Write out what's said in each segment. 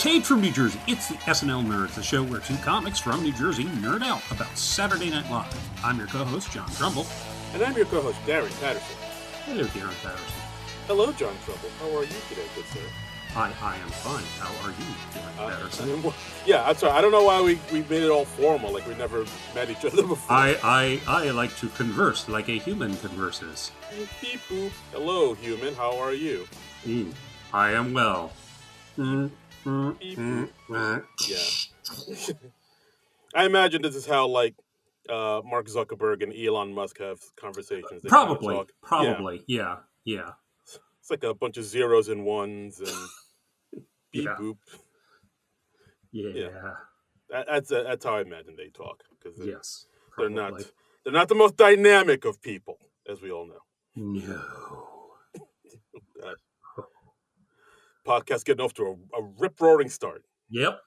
Taped from New Jersey, it's the SNL Nerds, the show where two comics from New Jersey nerd out about Saturday Night Live. I'm your co-host, John Trumbull. And I'm your co-host, Darren Patterson. Hello, Darren Patterson. Hello, John Trumbull. How are you today, good sir? I am fine. How are you, Darren Patterson? Yeah, I'm sorry. I don't know why we made it all formal, like we never met each other before. I like to converse like a human converses. Beep boop. Hello, human. How are you? I am well. Beep boop. Yeah. I imagine this is how, like, Mark Zuckerberg and Elon Musk have conversations. They Probably. Yeah. It's like a bunch of zeros and ones and beep boop. Yeah. That's how I imagine they talk. Because yes, they're not the most dynamic of people, as we all know. No. Podcast getting off to a rip-roaring start. Yep.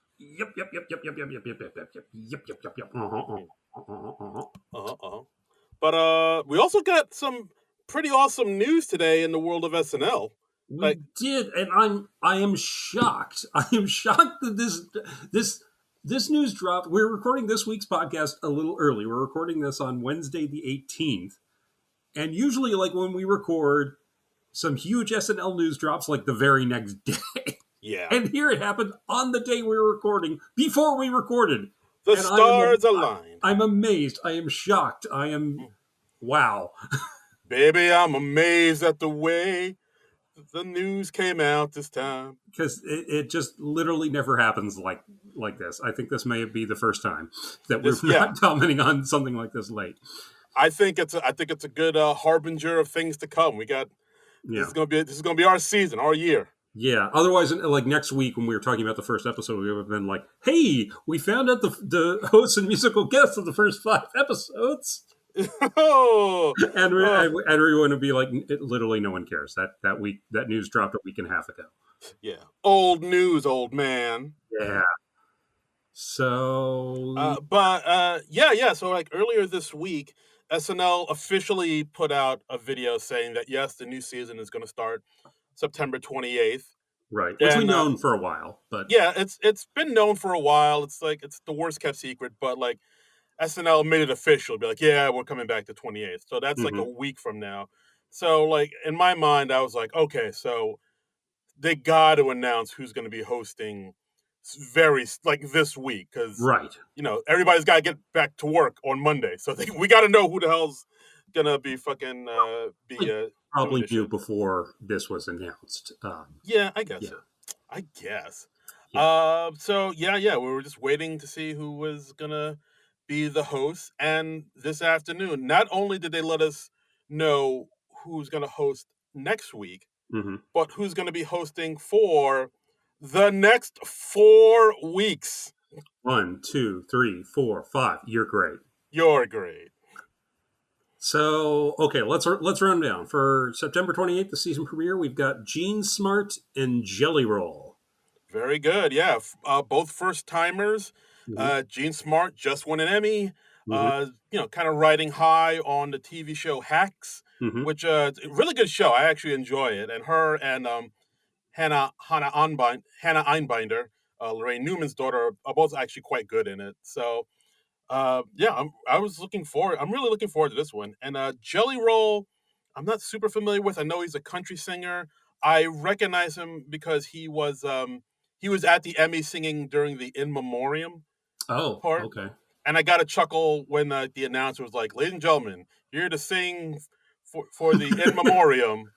But we also got some pretty awesome news today in the world of SNL. We did, and I am shocked. I am shocked that this news dropped. We're recording this week's podcast a little early. We're recording this on Wednesday the 18th. And usually, like, when we record, some huge SNL news drops like the very next day. Yeah. And here it happened on the day we were recording, before we recorded. The stars aligned. I'm amazed. I am shocked. Wow. Baby, I'm amazed at the way the news came out this time. Because it just literally never happens like this. I think this may be the first time that we're not commenting on something like this late. I think it's a good harbinger of things to come. This is gonna be our season, our year. Yeah. Otherwise, like next week when we were talking about the first episode, we would have been like, "Hey, we found out the hosts and musical guests of the first 5 episodes." And everyone would be like, literally no one cares. That news dropped a week and a half ago. Yeah. Old news, old man. Yeah. So So like earlier this week, SNL officially put out a video saying that yes, the new season is going to start September 28th. Right. Which we've known for a while, but yeah, it's been known for a while. It's like it's the worst kept secret, but like SNL made it official. Be like, yeah, we're coming back the 28th. So that's like a week from now. So like in my mind, I was like, okay, so they got to announce who's going to be hosting this week because everybody's got to get back to work on Monday. So we got to know who the hell's going to be fucking probably due before this was announced. Yeah, I guess. So. I guess. Yeah. We were just waiting to see who was going to be the host. And this afternoon, not only did they let us know who's going to host next week, but who's going to be hosting for the next 4 weeks. 1, 2, 3, 4, 5. You're great. You're great. So, okay, let's run down. For September 28th, the season premiere, we've got Gene Smart and Jelly Roll. Very good, yeah. Both first-timers. Gene Smart just won an Emmy. Kind of riding high on the TV show Hacks, which really good show. I actually enjoy it. And her and Hannah Einbinder, Lorraine Newman's daughter, are both actually quite good in it. So, I'm really looking forward to this one. And Jelly Roll, I'm not super familiar with. I know he's a country singer. I recognize him because he was at the Emmy singing during the In Memoriam part. Okay. And I got a chuckle when the announcer was like, "Ladies and gentlemen, here to sing for the In Memoriam,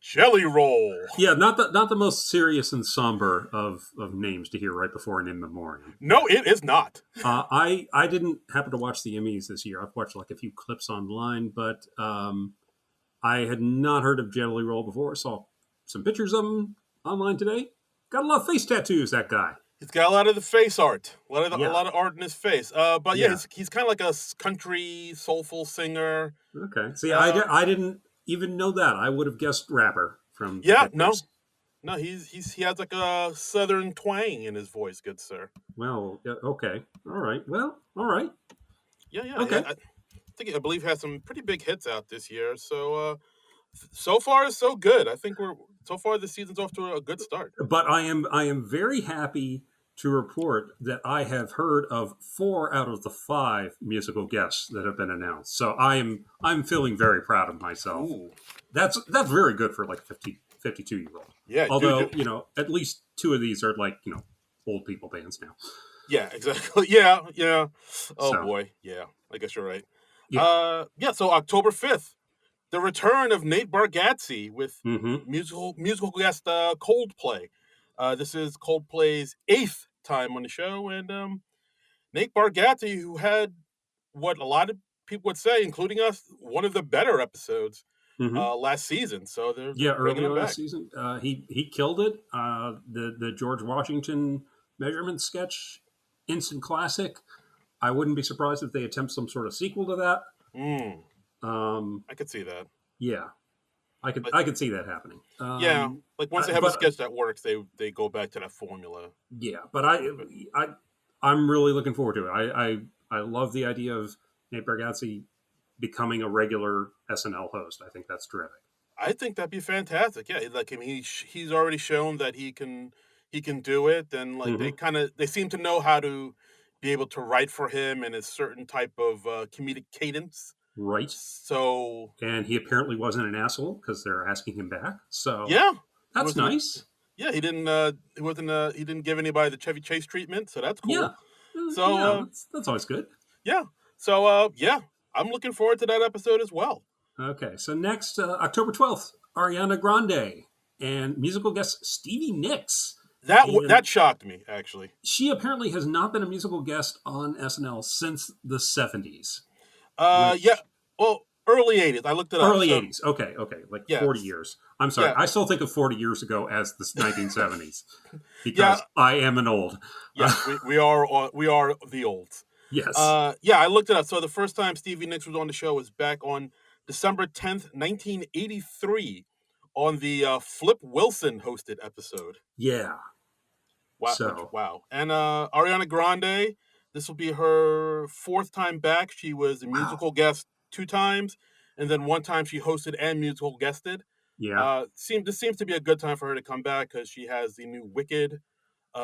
Jelly Roll." Yeah, not the most serious and somber of names to hear right before an In Memoriam. No, it is not. I didn't happen to watch the Emmys this year. I've watched like a few clips online, but I had not heard of Jelly Roll before. Saw some pictures of him online today. Got a lot of face tattoos, that guy. He's got a lot of the face art, a lot of art in his face. He's kind of like a country soulful singer. Okay, see, I didn't even know that. I would have guessed rapper from. Yeah, no, he has like a southern twang in his voice, good sir. Well, okay, all right. Well, all right. Yeah. Okay. I believe he has some pretty big hits out this year. So, So far, so good. I think so far the season's off to a good start. But I am very happy to report that I have heard of 4 out of the 5 musical guests that have been announced. So I'm feeling very proud of myself. Ooh. That's very good for like a 52-year-old. Yeah, Although, dude. at least 2 of these are like, old people bands now. Yeah, exactly. Yeah, yeah. Oh So, boy. Yeah, I guess you're right. yeah. Yeah. So October 5th, the return of Nate Bargatze with Mhm. musical guest Coldplay. This is Coldplay's 8th time on the show, and Nate Bargatze, who had what a lot of people would say, including us, one of the better episodes Mhm. last season. So they're Yeah, bringing earlier him last back. season, he killed it. The George Washington measurement sketch, instant classic. I wouldn't be surprised if they attempt some sort of sequel to that. Mm, Um, I could see that. yeah, I could But I could see that happening. yeah, like once they have a But sketch that works, they go back to that formula yeah, but a little bit. I'm really looking forward to it. I love the idea of Nate Bargatze becoming a regular SNL host. I think that's terrific. I think that'd be fantastic. Yeah, like I mean, he's already shown that he can do it, and like Hmm. they seem to know how to be able to write for him in a certain type of comedic cadence. Right, So and he apparently wasn't an asshole because they're asking him back. So yeah, he that's wasn't. nice. Yeah, he didn't give anybody the Chevy Chase treatment, so that's Yeah, cool. So yeah, that's always good. yeah, so yeah, I'm looking forward to that episode as well. Okay, so next October 12th, Ariana Grande and musical guest Stevie Nicks. That And shocked me actually. she apparently has not been a musical guest on SNL since the 70s, Yeah, which well, early '80s. I looked it up. early So 80s. Okay, like yeah, 40 years. I'm sorry. yeah, I still think of 40 years ago as the 1970s yeah, because I am an old. yes. We are the olds. Yes. Yeah, I looked it up. So the first time Stevie Nicks was on the show was back on December 10th, 1983, on the Flip Wilson hosted episode. Yeah. Wow, So, wow. And Ariana Grande, this will be her 4th time back. She was a wow. musical guest 2 times, and then 1 time she hosted and musical guested. Yeah. This seems to be a good time for her to come back because she has the new Wicked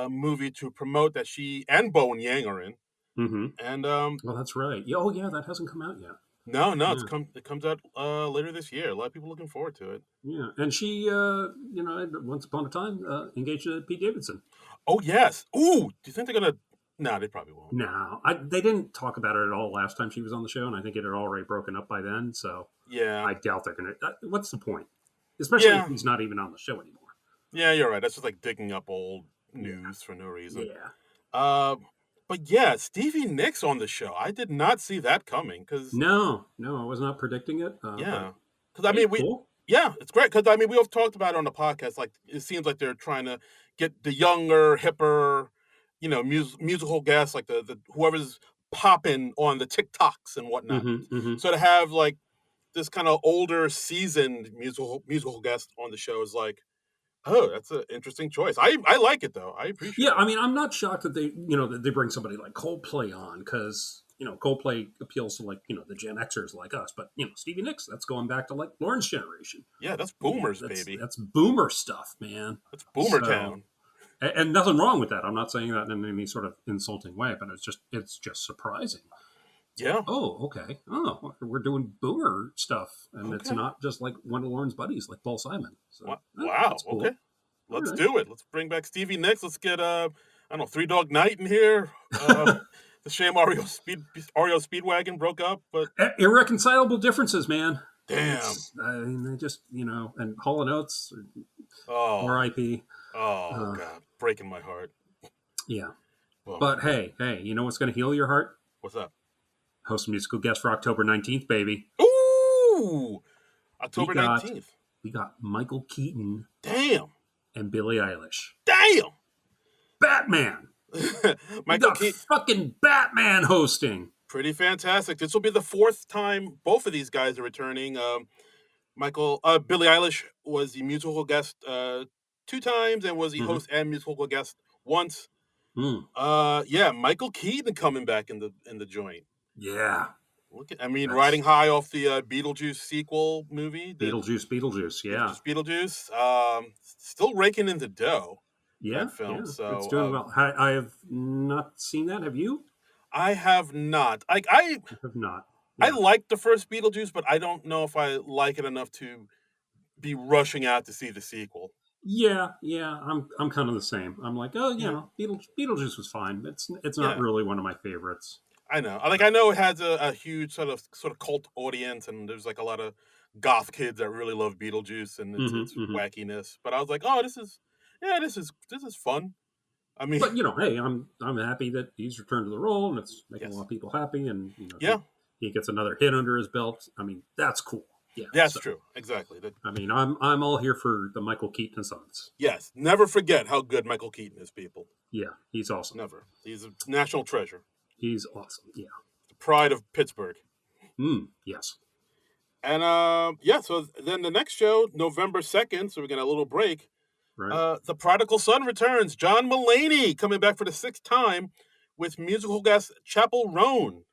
movie to promote that she and Bowen Yang are in. Mm-hmm. And Well, that's right. Oh, yeah, that hasn't come out yet. no, Yeah. it comes out later this year. A lot of people looking forward to it. Yeah. And she, once upon a time, engaged Pete Davidson. Oh yes. Ooh, do you think they're gonna? No, they probably won't. No, they didn't talk about it at all last time she was on the show, and I think it had already broken up by then. So Yeah, I doubt they're going to. What's the point? Especially if yeah, he's not even on the show anymore. yeah. You're right. That's just like digging up old Yeah. news for no reason. Yeah. Uh, but yeah, Stevie Nicks on the show. I did not see that coming because No, I was not predicting it. But yeah, because I hey, mean we cool. yeah, it's great because I mean we've talked about it on the podcast. Like it seems like they're trying to get the younger, hipper, musical guests like the whoever's popping on the TikToks and whatnot. Mm-hmm, mm-hmm. So to have like this kind of older, seasoned musical guest on the show is like, oh, that's an interesting choice. I like it though. I Yeah, appreciate it. I mean, I'm not shocked that they bring somebody like Coldplay on because Coldplay appeals to like the Gen Xers like us, but Stevie Nicks, that's going back to like Lauren's generation. Yeah, that's Yeah, boomers, that's baby. that's boomer stuff, man. That's boomer So town. and nothing wrong with that. I'm not saying that in any sort of insulting way, but it's just surprising. It's like, Yeah. oh, okay. Oh, we're doing boomer stuff, and it's Okay. not just like one of Lauren's buddies, like Paul Simon. So Wow. that's Okay. cool. All Let's right. do it. Let's bring back Stevie Nicks. Let's get I don't know, Three Dog Night in here. The shame Oreo Speedwagon broke up, but Irreconcilable differences, man. damn. I mean, they just and Hall and Oates, Oh. R.I.P. Oh Uh, God. Breaking my heart. yeah, Bummer. but hey, you know what's going to heal your heart? What's up? Host a musical guest for October 19th, baby. Ooh. We October got 19th. we got Michael Keaton Damn. and Billie Eilish. Damn. Batman. We Michael got Keaton. fucking Batman hosting. Pretty fantastic. This will be the 4th time both of these guys are returning. Billie Eilish was the musical guest 2 times and was the Mm-hmm. host and musical guest once. Mm. Yeah, Michael Keaton coming back in the joint. Yeah. Riding high off the Beetlejuice sequel movie. Beetlejuice, yeah. Beetlejuice. Still raking in the dough. Yeah, That film. yeah. So It's doing well. I have not seen that. Have you? I have not. I have not. I Yeah. liked the first Beetlejuice, but I don't know if I like it enough to be rushing out to see the sequel. Yeah, yeah. I'm kind of the same. I'm like, oh, Yeah. Beetlejuice was fine. It's not Yeah. really one of my favorites. I know. I know it has a huge sort of cult audience, and there's like a lot of goth kids that really love Beetlejuice and its wackiness. But I was like, oh, this is fun. I mean, But hey, I'm happy that he's returned to the role, and it's making a lot yes, of people happy, and yeah, he gets another hit under his belt. I mean, that's cool. Yeah, that's so, true. Exactly. I mean, I'm all here for the Michael Keaton Sons. Yes, never forget how good Michael Keaton is, people. Yeah, he's awesome. Never. He's a national treasure. He's awesome. Yeah. The pride of Pittsburgh. Yes. And so then the next show, November 2nd, so we're getting a little break. Right. The Prodigal Son returns. John Mulaney coming back for the 6th time with musical guest Chappell Roan.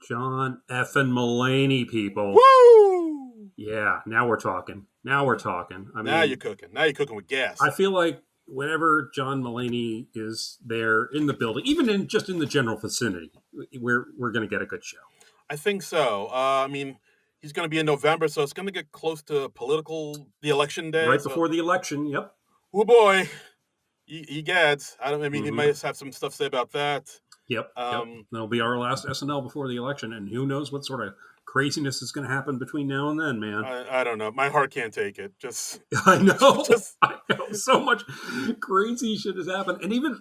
John effing Mulaney, people. Woo! Yeah, now we're talking. I mean, now you're cooking. Now you're cooking with gas. I feel like whenever John Mulaney is there in the building, even in the general vicinity, we're going to get a good show. I think so. I mean, he's going to be in November, so it's going to get close to the election day. Right before the election, yep. Oh, boy. Egads. He might have some stuff to say about that. Yep. That'll be our last SNL before the election, and who knows what sort of craziness is going to happen between now and then, man. I don't know. My heart can't take it. I know. I know. So much crazy shit has happened, and even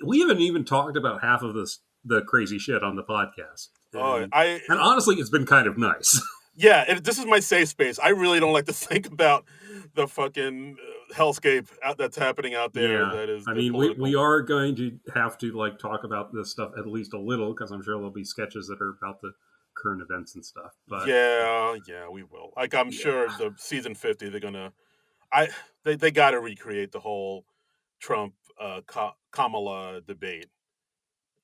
we haven't even talked about half of the crazy shit on the podcast. And honestly, it's been kind of nice. Yeah, this is my safe space. I really don't like to think about the fucking hellscape that's happening out there. Yeah. That is. I mean, we are going to have to talk about this stuff at least a little, because I'm sure there'll be sketches that are about the current events and stuff. But yeah, we will. I'm sure the season 50 they're gonna. They got to recreate the whole Trump Kamala debate.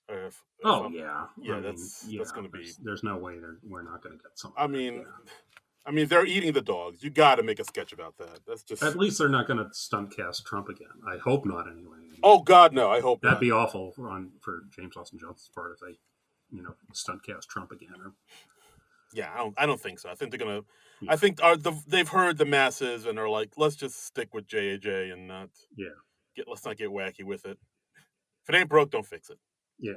That's going to be. There's no way we're not going to get something. I mean, they're eating the dogs. You got to make a sketch about that. That's just. At least they're not going to stunt cast Trump again. I hope not, anyway. Oh God, no! I hope that'd not. be awful for James Austin Johnson's part if they, stunt cast Trump again. Yeah, I don't think so. I think they're gonna. Yeah. I think they've heard the masses and are like, let's just stick with JAJ and not. Yeah. Let's not get wacky with it. If it ain't broke, don't fix it. Yeah.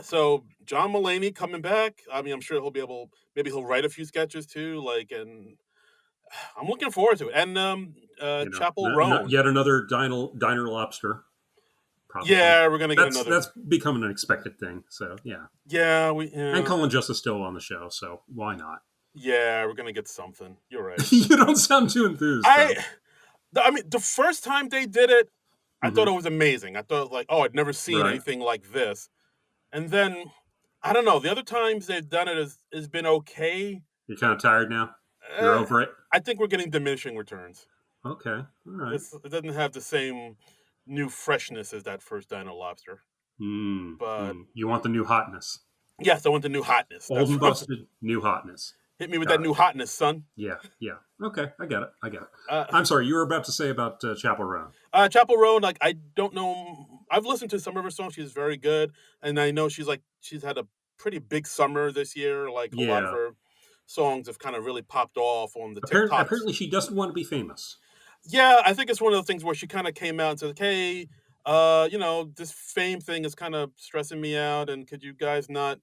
So John Mulaney coming back. I mean, I'm sure maybe he'll write a few sketches too. And I'm looking forward to it. And Chappell Roan. Yet another diner lobster. Probably. Yeah, we're gonna get another. That's becoming an expected thing. So yeah. Yeah, and Colin Just is still on the show, so why not? Yeah, we're gonna get something. You're right. You don't sound too enthused. I mean, the first time they did it, I thought it was amazing. I thought I'd never seen anything like this. And then, I don't know, the other times they've done it has been okay. You're kind of tired now? You're over it? I think we're getting diminishing returns. Okay, all right. It doesn't have the same new freshness as that first Dino Lobster. But you want the new hotness. Yes, I want the new hotness. Old and busted, new hotness. Hit me with that new hotness, son. Yeah. Okay, I get it. I'm sorry, you were about to say about Chappell Roan. Chappell Roan, I don't know. I've listened to some of her songs. She's very good. And I know she's had a pretty big summer this year. A lot of her songs have kind of really popped off on the TikToks. Apparently she doesn't want to be famous. Yeah, I think it's one of the things where she kind of came out and said, hey, this fame thing is kind of stressing me out. And could you guys not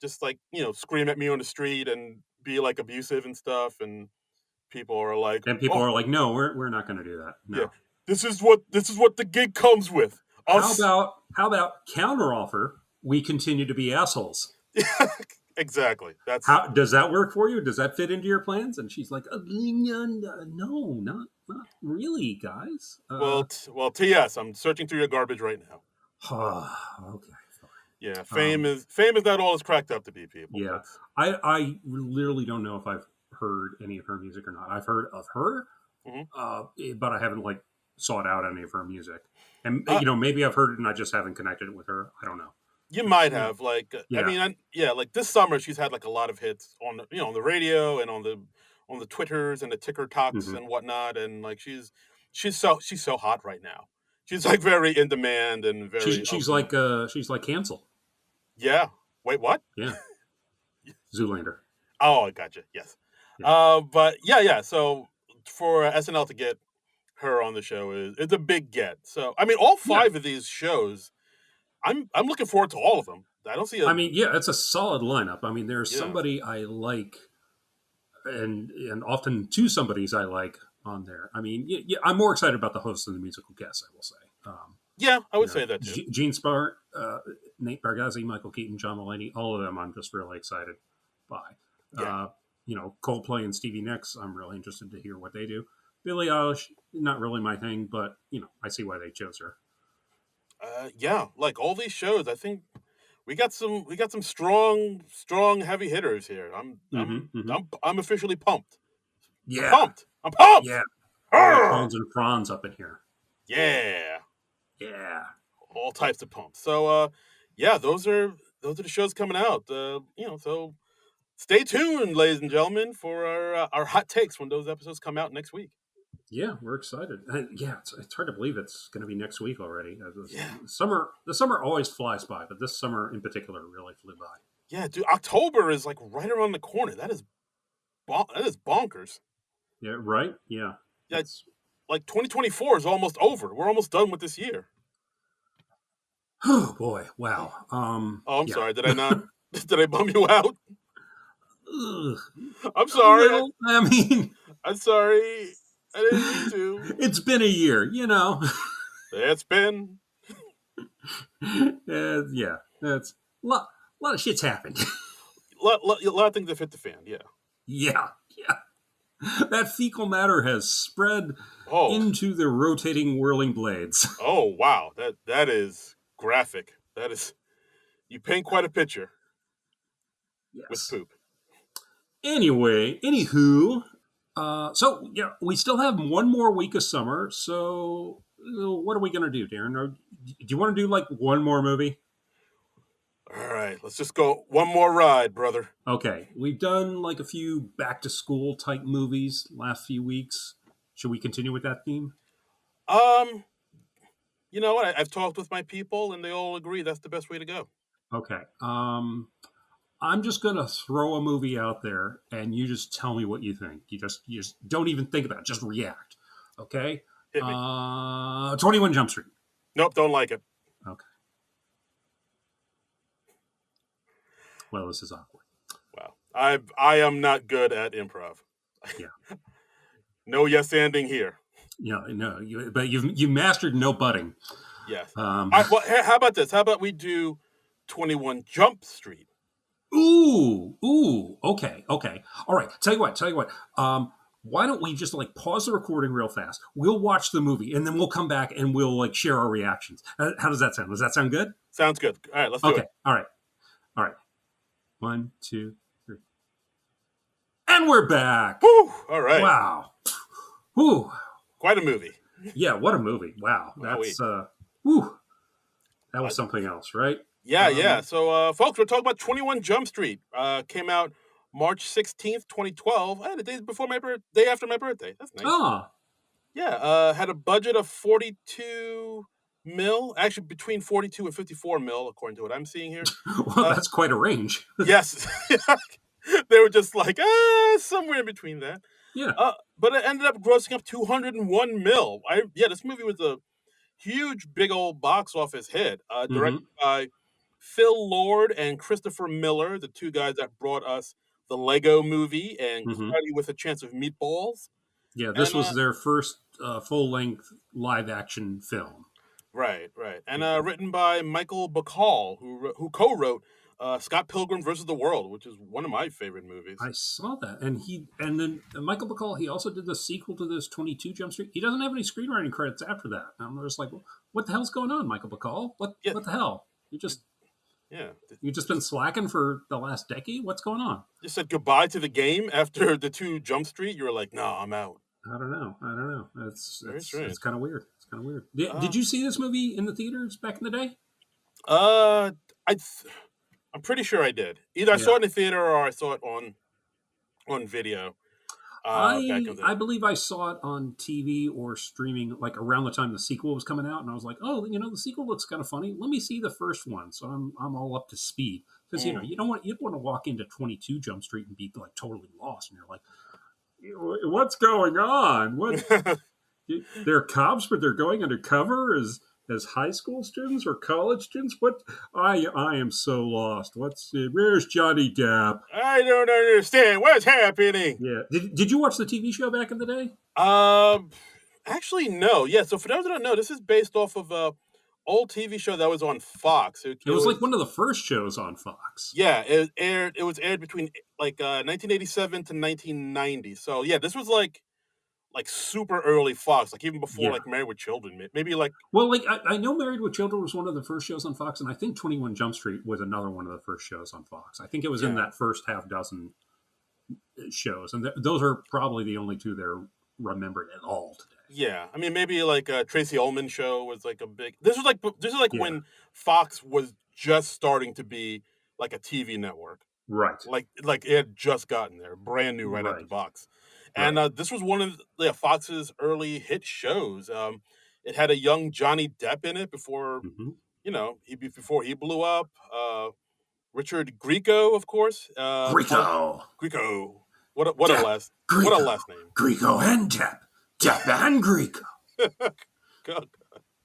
just scream at me on the street and be abusive and stuff? And people are like, no, we're not going to do that. No. Yeah, this is what the gig comes with. How about counteroffer? We continue to be assholes. Exactly. Does that work for you? Does that fit into your plans? And she's like, no, not really, guys. Well, TS, I'm searching through your garbage right now. Okay. Yeah, fame is not all it's cracked up to be, people. Yeah, I literally don't know if I've heard any of her music or not. I've heard of her, but I haven't sought out any of her music. And maybe I've heard it and I just haven't connected with her. I don't know. You might have, like, I Yeah. mean, like this summer she's had like a lot of hits on the, on the radio and on the Twitters and the Ticker Talks Hmm. and whatnot, and like she's so hot right now. She's like very in demand and very open. She's like Hansel. Yeah. Wait, what? Yeah. Zoolander. Oh, I gotcha. Yes. Yeah. But yeah. So for SNL to get her on the show it's a big get. So I mean, all Yeah. five of these shows, I'm looking forward to all of them. I don't see a I mean, yeah, it's a solid lineup. I mean, there's yeah. somebody I like, and often two somebodies I like on there. I mean, yeah, I'm more excited about the host than the musical guests. I will say. Yeah, I would say that too. Gene Smart, Nate Bargatze, Michael Keaton, John Mulaney, all of them I'm just really excited by. Yeah. Coldplay and Stevie Nicks, I'm really interested to hear what they do. Billie Eilish, not really my thing, but I see why they chose her. Yeah, like all these shows, I think we got some strong heavy hitters here. I'm officially pumped. I'm Yeah, pumped. I'm pumped. yeah. All the Arr! Tones and Franz up in here. Yeah, Yeah, all types of pumped. So yeah, those are the shows coming out. So stay tuned, ladies and gentlemen, for our hot takes when those episodes come out next week. yeah, we're excited. Yeah, it's hard to believe it's going to be next week already. Yeah. The summer always flies by, but this summer in particular really flew by. Yeah, dude, October is like right around the corner. That is bonkers. Yeah, right. Yeah, Yeah, like 2024 is almost over. We're almost done with this year. oh boy, wow. Oh, I'm Yeah. sorry. Did I not? Did I bum you out? Ugh, I'm a sorry. little. I mean, I'm sorry. I didn't mean to. it's been a year, It's been. yeah, that's a lot of shit's happened. A lot of things have hit the fan. Yeah. Yeah, yeah. That fecal matter has spread Oh. into the rotating, whirling blades. Oh wow. That is graphic. That is. You paint quite a picture with Yes. poop. Anyway, anywho, so yeah, we still have one more week of summer. So what are we gonna do, Darren? Do you want to do like one more movie? All right. Let's just go one more ride, brother. Okay, we've done like a few back to school type movies last few weeks. Should we continue with that theme? You know what? I've talked with my people, and they all agree that's the best way to go. Okay. I'm just gonna throw a movie out there, and you just tell me what you think. You just don't even think about it. Just react. Okay. Hit me. 21 Jump Street. Nope, don't like it. Okay. Well, this is awkward. Wow. I am not good at improv. Yeah. No yes anding here. No, but you've mastered no butting. Yes. Well, how about this? How about we do 21 Jump Street? Ooh. Okay. All right. Tell you what. Why don't we just like pause the recording real fast? We'll watch the movie and then we'll come back and we'll like share our reactions. How does that sound? Does that sound good? Sounds good. All right, let's do it. All right. 1, 2, 3, and we're back. Woo! All right. Wow. Whew. Quite a movie. Yeah. What a movie. Wow. That's whew. That was something else, right? Yeah. So, folks, we're talking about 21 Jump Street. Came out March 16th, 2012. The day after my birthday. That's nice. Oh. Yeah. Had a budget of 42 mil. Actually, between 42 and 54 mil, according to what I'm seeing here. Well, that's quite a range. Yes. They were just like, somewhere in between that. Yeah. But it ended up grossing up 201 mil. This movie was a huge, big old box office hit. Directed by Phil Lord and Christopher Miller, the two guys that brought us the Lego Movie and Cloudy with a Chance of Meatballs. Yeah, this was their first full-length live-action film. Right. And written by Michael Bacall, who co-wrote Scott Pilgrim vs. the World, which is one of my favorite movies. I saw that, and then Michael Bacall. He also did the sequel to this 22 Jump Street. He doesn't have any screenwriting credits after that. I'm just like, what the hell's going on, Michael Bacall? What the hell? You've just been slacking for the last decade. What's going on? You said goodbye to the game after the 2 Jump Street. You were like, no, I'm out. I don't know. It's kind of weird. Did Did you see this movie in the theaters back in the day? I'm pretty sure I did. Either I saw it in the theater or I saw it on video. Back in the I believe I saw it on TV or streaming, like around the time the sequel was coming out, and I was like, oh, the sequel looks kind of funny. Let me see the first one, so I'm all up to speed because you don't want to walk into 22 Jump Street and be like totally lost, and you're like, what's going on? What they're cops, but they're going undercover as high school students or college students. What I am so lost. Where's Johnny Depp? I don't understand what's happening. Yeah. Did you watch the TV show back in the day? Actually, no. Yeah. So for those that don't know, this is based off of a old TV show that was on Fox. It was like one of the first shows on Fox. Yeah, it was aired between 1987 to 1990. So yeah, this was like super early Fox, like even before like Married with Children, maybe like. Well, like I know Married with Children was one of the first shows on Fox, and I think 21 Jump Street was another one of the first shows on Fox. I think it was in that first half dozen shows, and those are probably the only two that are remembered at all today. Yeah, I mean maybe like Tracy Ullman show was like a big. This is like when Fox was just starting to be like a TV network, right? Like it had just gotten there, brand new, right out the box. And this was one of Fox's early hit shows. It had a young Johnny Depp in it before before he blew up. Richard Grieco, of course. Grieco. What a last name. Grieco and Depp. Depp and Grieco.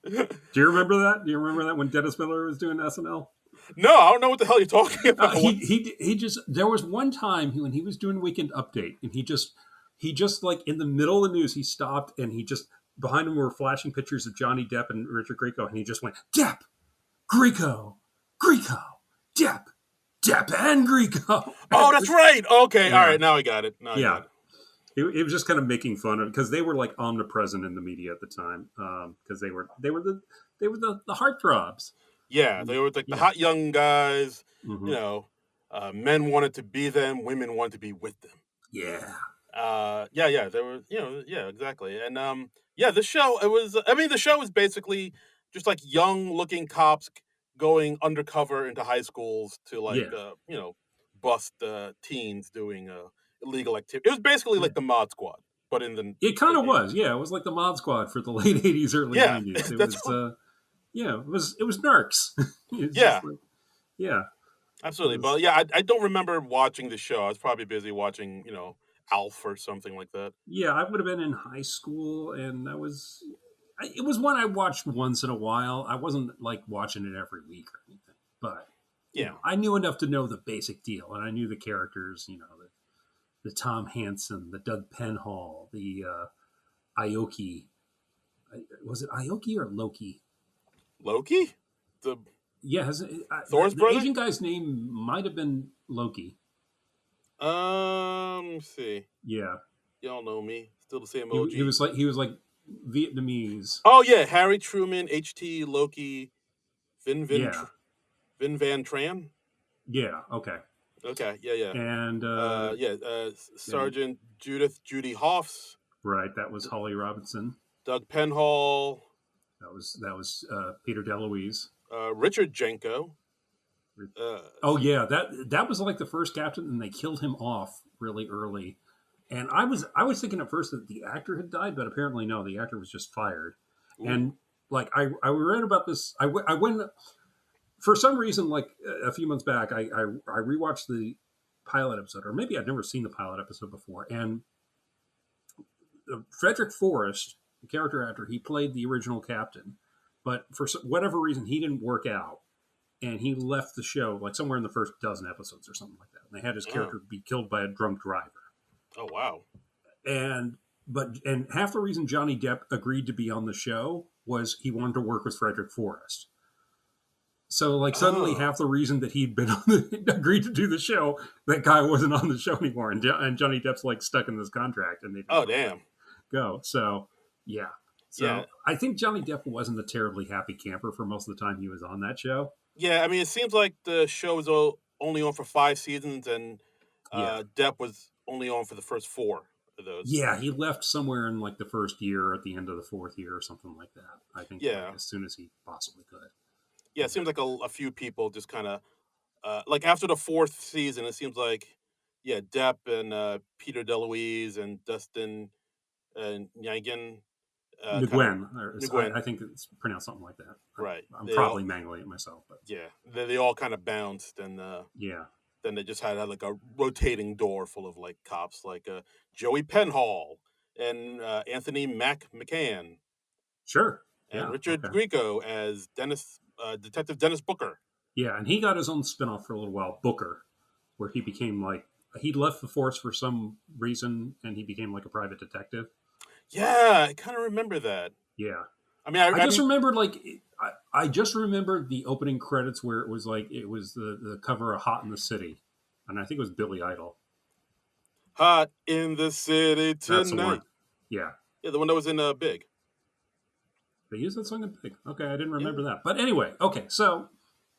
Do you remember that? Do you remember that when Dennis Miller was doing SNL? No, I don't know what the hell you're talking about. He just there was one time when he was doing Weekend Update, and he just like in the middle of the news, he stopped and he just behind him were flashing pictures of Johnny Depp and Richard Grieco, and he just went Depp, Grieco, Depp, and Grieco. Oh, that's right. Okay, all right, now I got it. It was just kind of making fun of it because they were like omnipresent in the media at the time because they were the heartthrobs. Yeah, they were like the hot young guys. Mm-hmm. Men wanted to be them, women wanted to be with them. Yeah. They were, exactly. And the show, the show was basically just like young looking cops going undercover into high schools to bust teens doing illegal activity. It was basically like the Mod Squad, but in the it kind of was. Yeah, it was like the Mod Squad for the late 80s, early 90s. It was narcs. Absolutely. But I don't remember watching the show. I was probably busy watching, Alf or something like that. Yeah, I would have been in high school, and it was one I watched once in a while. I wasn't like watching it every week or anything, but I knew enough to know the basic deal, and I knew the characters. The Tom Hansen, the Doug Penhall, the Aoki. Was it Aoki or Loki? Loki? Thor's brother? The Asian guy's name might have been Loki. Let me see. Yeah. Y'all know me. Still the same OG. He was like Vietnamese. Oh yeah, Harry Truman, HT Loki, Vin Van Tran. Yeah. Okay. Okay. Yeah. And Sergeant Judy Hoffs. Right. That was Holly Robinson. Doug Penhall. That was Peter DeLuise. Richard Jenko. That was like the first captain, and they killed him off really early. And I was thinking at first that the actor had died, but apparently no, the actor was just fired. Ooh. And like I read about this. I went for some reason like a few months back. I rewatched the pilot episode, or maybe I'd never seen the pilot episode before. And Frederick Forrest, the character actor, he played the original captain, but for whatever reason he didn't work out. And he left the show like somewhere in the first dozen episodes or something like that. And they had his character be killed by a drunk driver. Oh, wow. And half the reason Johnny Depp agreed to be on the show was he wanted to work with Frederick Forrest. So like suddenly half the reason that he'd been agreed to do the show, that guy wasn't on the show anymore. And Johnny Depp's like stuck in this contract. And they damn. Go. So, yeah. So I think Johnny Depp wasn't a terribly happy camper for most of the time he was on that show. Yeah, I mean, it seems like the show was only on for 5 seasons, and Depp was only on for the first 4 of those. Yeah, he left somewhere in like the first year, at the end of the 4th year, or something like that. I think as soon as he possibly could. Yeah, it seems like a few people just kind of like after the fourth season, it seems like yeah, Depp and Peter DeLuise and Dustin and Yangan kind of Nguyen, or Nguyen, I think it's pronounced something like that. right? I'm They all probably mangling it myself, but yeah, they all kind of bounced, and yeah, then they just had like a rotating door full of like cops, like Joey Penhall and Anthony McCann sure, and yeah, Richard okay, Grieco as Detective Dennis Booker. yeah, and he got his own spinoff for a little while, Booker, where he became like he left the force for some reason, and he became like a private detective. Yeah, I kind of remember that. Yeah, I mean, I just remembered like I just remembered the opening credits where it was the cover of Hot in the City, and I think it was Billy Idol. Hot in the City That's the one. Tonight. Yeah, Yeah, the one that was in Big. they used that song in Pig. Okay, I didn't Yeah. remember that. But anyway, okay, so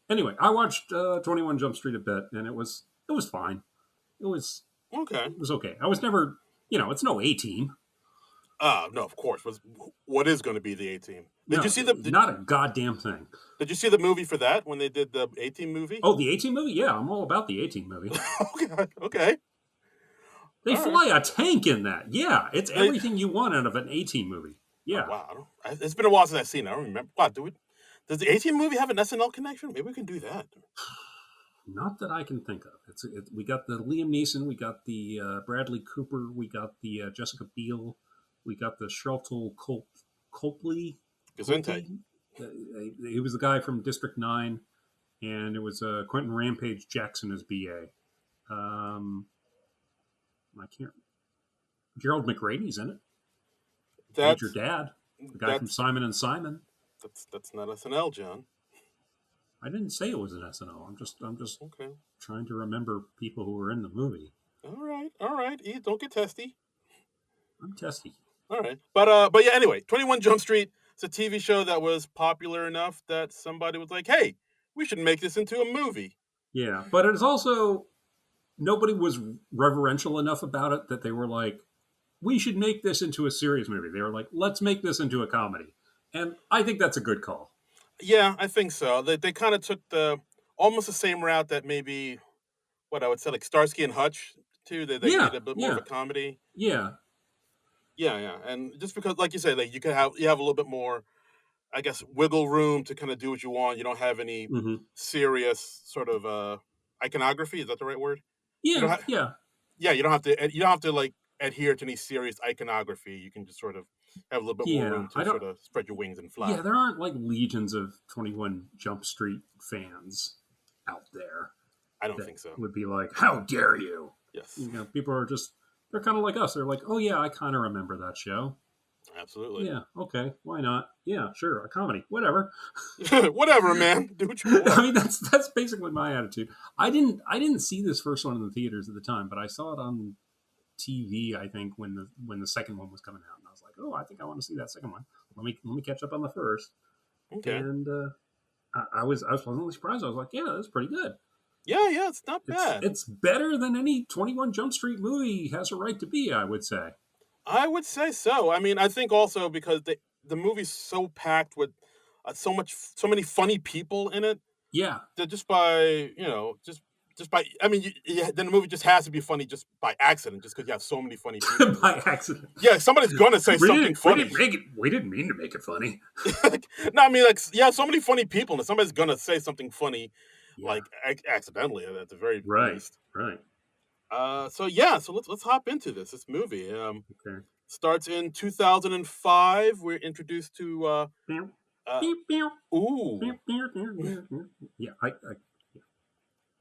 anyway, I watched 21 Jump Street a bit, and it was fine. It was Okay. it was okay. I was never, it's no A Team. No, of course. What is going to be the A Team? Did you No, see not a goddamn thing. did you see the movie for that when they did the A Team movie? Oh, the A Team movie? Yeah, I'm all about the A Team movie. Okay. Okay. They All right. fly a tank in that. Yeah, it's They, everything you want out of an A Team movie. oh Yeah, wow. It's been a while since I've seen it. I don't remember. Wow, does the A Team movie have an SNL connection? Maybe we can do that. not that I can think of. We got the Liam Neeson, we got the Bradley Cooper, we got the Jessica Biel, we got the Sharlto Copley. Gesundheit. Copley. He was the guy from District 9, and it was Quentin Rampage Jackson as BA. Um, I can't. Gerald McRady's in it. Major That's Dad, the guy from that's Simon and Simon. that's not SNL, John. I didn't say it was an SNL. I'm just Okay. trying to remember people who were in the movie. All right. All right. Don't get testy. I'm testy. All right. But yeah, anyway, 21 Jump Street, it's a TV show that was popular enough that somebody was like, "Hey, we should make this into a movie." Yeah, but it's also nobody was reverential enough about it that they were like, we should make this into a serious movie. They were like, let's make this into a comedy. And I think that's a good call. Yeah, I think so. They kind of took the almost the same route that maybe what I would say like Starsky and Hutch too. They made Yeah, it a bit more of yeah, a comedy. yeah, Yeah, yeah. And just because like you say, like you have a little bit more I guess wiggle room to kind of do what you want. You don't have any hmm, serious sort of iconography, is that the right word? You don't yeah, have yeah, yeah, you don't have to like adhere to any serious iconography. You can just sort of have a little bit more yeah. room I to don't. sort of spread your wings and Yeah, fly. there aren't like legions of 21 Jump Street fans out there I don't that think so. would be like, how dare you? Yes, People are just, they're kind of like us. They're like, oh, yeah, I kind of remember that show. absolutely. Yeah, okay, why not? Yeah, sure, a comedy, whatever. Whatever, man. Do what you I want. mean, that's basically my attitude. I didn't see this first one in the theaters at the time, but I saw it on TV. I think when the second one was coming out, and I was like, oh, I think I want to see that second one. Let me catch up on the first. Okay. And I was pleasantly surprised. I was like, yeah, that's pretty good. Yeah, yeah, it's not bad. It's better than any 21 Jump Street movie has a right to be. I would say. I would say so. I mean, I think also because the movie's so packed with so many funny people in it Yeah, that just by just by I mean, then the movie just has to be funny just by accident, just because you have so many funny people. by accident. Yeah, somebody's gonna say something funny. We didn't mean to make it funny. No, I mean like yeah, so many funny people, and somebody's gonna say something funny, Yeah, like accidentally at the very right, least. right. So yeah, so let's hop into this movie. Okay. Starts in 2005. We're introduced to uh ooh, Yeah,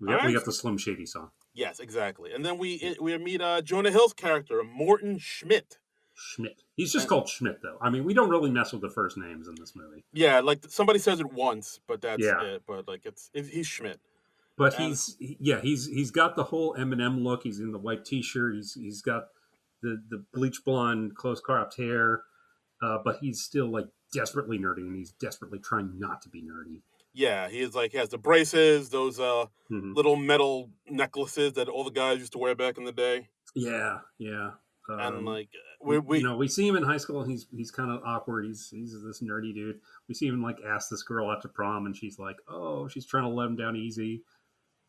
all we right. got the Slim Shady song. Yes, exactly. And then we meet Jonah Hill's character, Morton Schmidt. Schmidt. He's just And called Schmidt, though. I mean, we don't really mess with the first names in this movie. yeah, like somebody says it once, but that's Yeah, it. But like he's Schmidt. but And he's got the whole Eminem look. He's in the white T-shirt. He's got the bleach blonde, close cropped hair. But he's still like desperately nerdy, and he's desperately trying not to be nerdy. yeah, he has the braces, those Hmm. little metal necklaces that all the guys used to wear back in the day. Yeah, yeah. And like we see him in high school. He's kind of awkward. He's this nerdy dude. We see him like ask this girl out to prom, and she's like, oh, she's trying to let him down easy.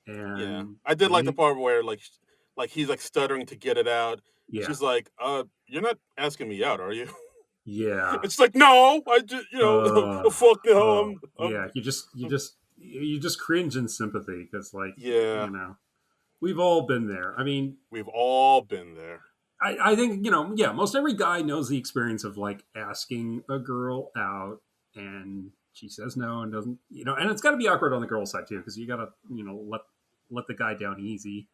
yeah, And I did like the he, part where like he's like stuttering to get it out. yeah, She's like, you're not asking me out, are you? yeah, It's like, no, I just, fuck no, oh, yeah. You just cringe in sympathy because, like, yeah, we've all been there. I mean, we've all been there. I think yeah, most every guy knows the experience of like asking a girl out and she says no and doesn't, and it's got to be awkward on the girl side too because you got to let the guy down easy.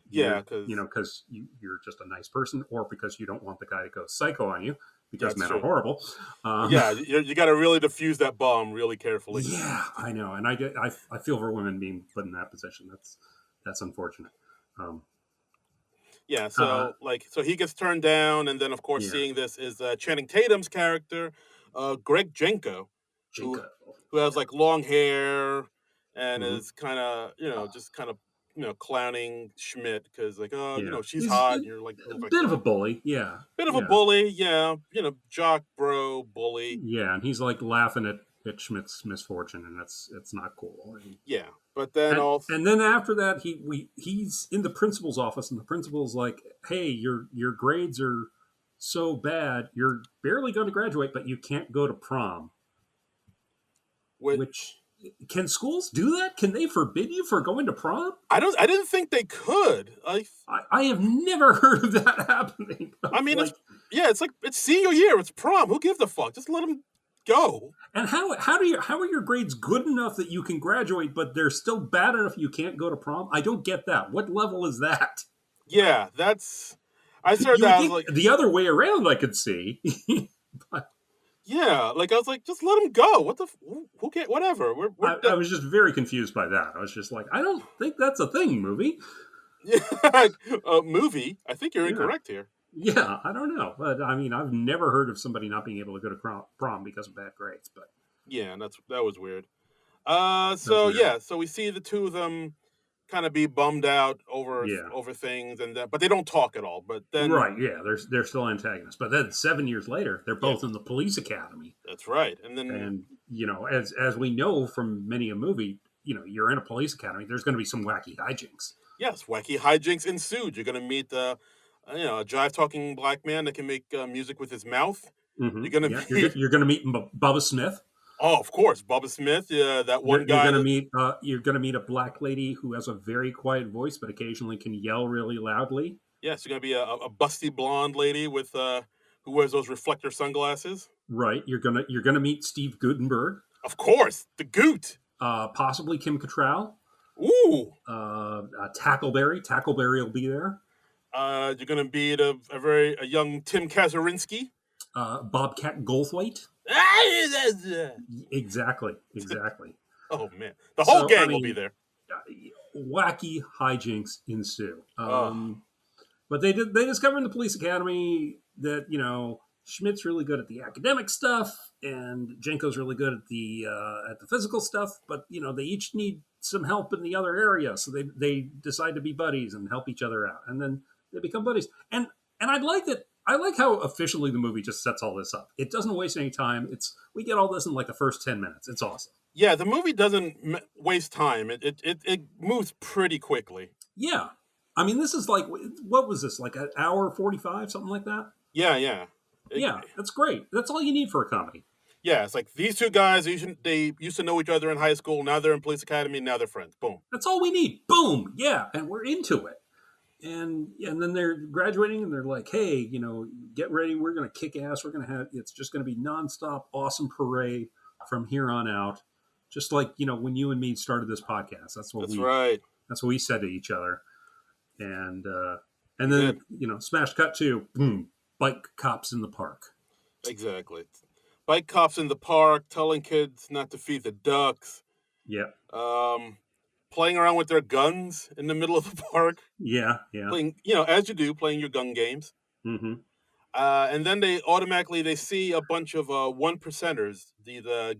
Yeah, Either because because you're just a nice person or because you don't want the guy to go psycho on you because that's men are true. horrible. Yeah, you got to really diffuse that bomb really carefully. Yeah, I know, and I feel for women being put in that position. That's unfortunate. Yeah, so so he gets turned down, and then of course Yeah, seeing this is Channing Tatum's character, Greg Jenko, who Jacob. who has like long hair and Hmm. is kind of just kind of clowning Schmidt because like Yeah, she's he's hot a and you're like oh my bit of a god, bully. Yeah, bit of a yeah, bully, yeah, jock bro bully, yeah, and he's like laughing at Schmidt's misfortune, and it's not cool. yeah, but then And also and then after that, he's in the principal's office, and the principal's like, "Hey, your grades are so bad, you're barely going to graduate, but you can't go to prom." with Which can schools do that? Can they forbid you for going to prom? I didn't think they could. I have never heard of that happening. I mean, Like, it's like it's senior year, it's prom. Who gives a fuck? Just let them go. and how are your grades good enough that you can graduate, but they're still bad enough you can't go to prom? I don't get that. What level is that? Yeah, that's. I started You would that. I was think like, the other way around. I could see, but yeah, like I was like, just let him go. What the who can't? Whatever. We're I was just very confused by that. I was just like, I don't think that's a thing, movie. yeah, movie. I think you're Yeah, incorrect here. yeah. I don't know, but I mean, I've never heard of somebody not being able to go to prom because of bad grades. But Yeah, and that was weird. that's So weird. yeah, so we see the two of them kind of be bummed out Yeah. over things, and but they don't talk at all. But then, Right, yeah, they're still antagonists, but then 7 years later, they're yeah, both in the police academy, that's right. And then and as we know from many a movie, you're in a police academy. There's going to be some wacky hijinks. yes, wacky hijinks ensued. You're gonna meet a jive talking black man that can make music with his mouth. You're gonna Yeah, be you're going to meet Bubba Smith. oh, of course, Bubba Smith. Yeah, that one You're guy going to that meet a black lady who has a very quiet voice, but occasionally can yell really loudly. yes, you're gonna be a busty blonde lady with who wears those reflector sunglasses. Right, you're gonna meet Steve Gutenberg, Of course, the Goot. possibly Kim Cattrall, Ooh. Tackleberry. Tackleberry will be there. You're gonna meet a young Tim Kazurinsky. Bobcat Goldthwait. Exactly, exactly. Oh man, the whole So I gang will be mean, there. wacky hijinks ensue. Oh, But they discover in the police academy that Schmidt's really good at the academic stuff, and Jenko's really good at the physical stuff. But they each need some help in the other area, so they decide to be buddies and help each other out, and then they become buddies. And I like that. I like how officially the movie just sets all this up. It doesn't waste any time. We get all this in like the first 10 minutes. It's awesome. yeah, the movie doesn't waste time. It moves pretty quickly. Yeah, I mean, this is like what was this like an hour 45, something like that? Yeah, yeah. It- Yeah, that's great. That's all you need for a comedy. yeah, it's like these two guys. They used to know each other in high school. Now they're in police academy. Now they're friends. Boom. That's all we need. Boom. Yeah, and we're into it. And then they're graduating, and they're like, "Hey, get ready. We're gonna kick ass. We're gonna have. It's just gonna be nonstop, awesome parade from here on out. Just like when you and me started this podcast. That's right. That's what we said to each other. And Good. then smash cut to boom, bike cops in the park. Exactly. Bike cops in the park telling kids not to feed the ducks. Yeah, Playing around with their guns in the middle of the park. yeah, yeah. Playing, as you do, playing your gun games. Mm-hmm. And then they see a bunch of one percenters, the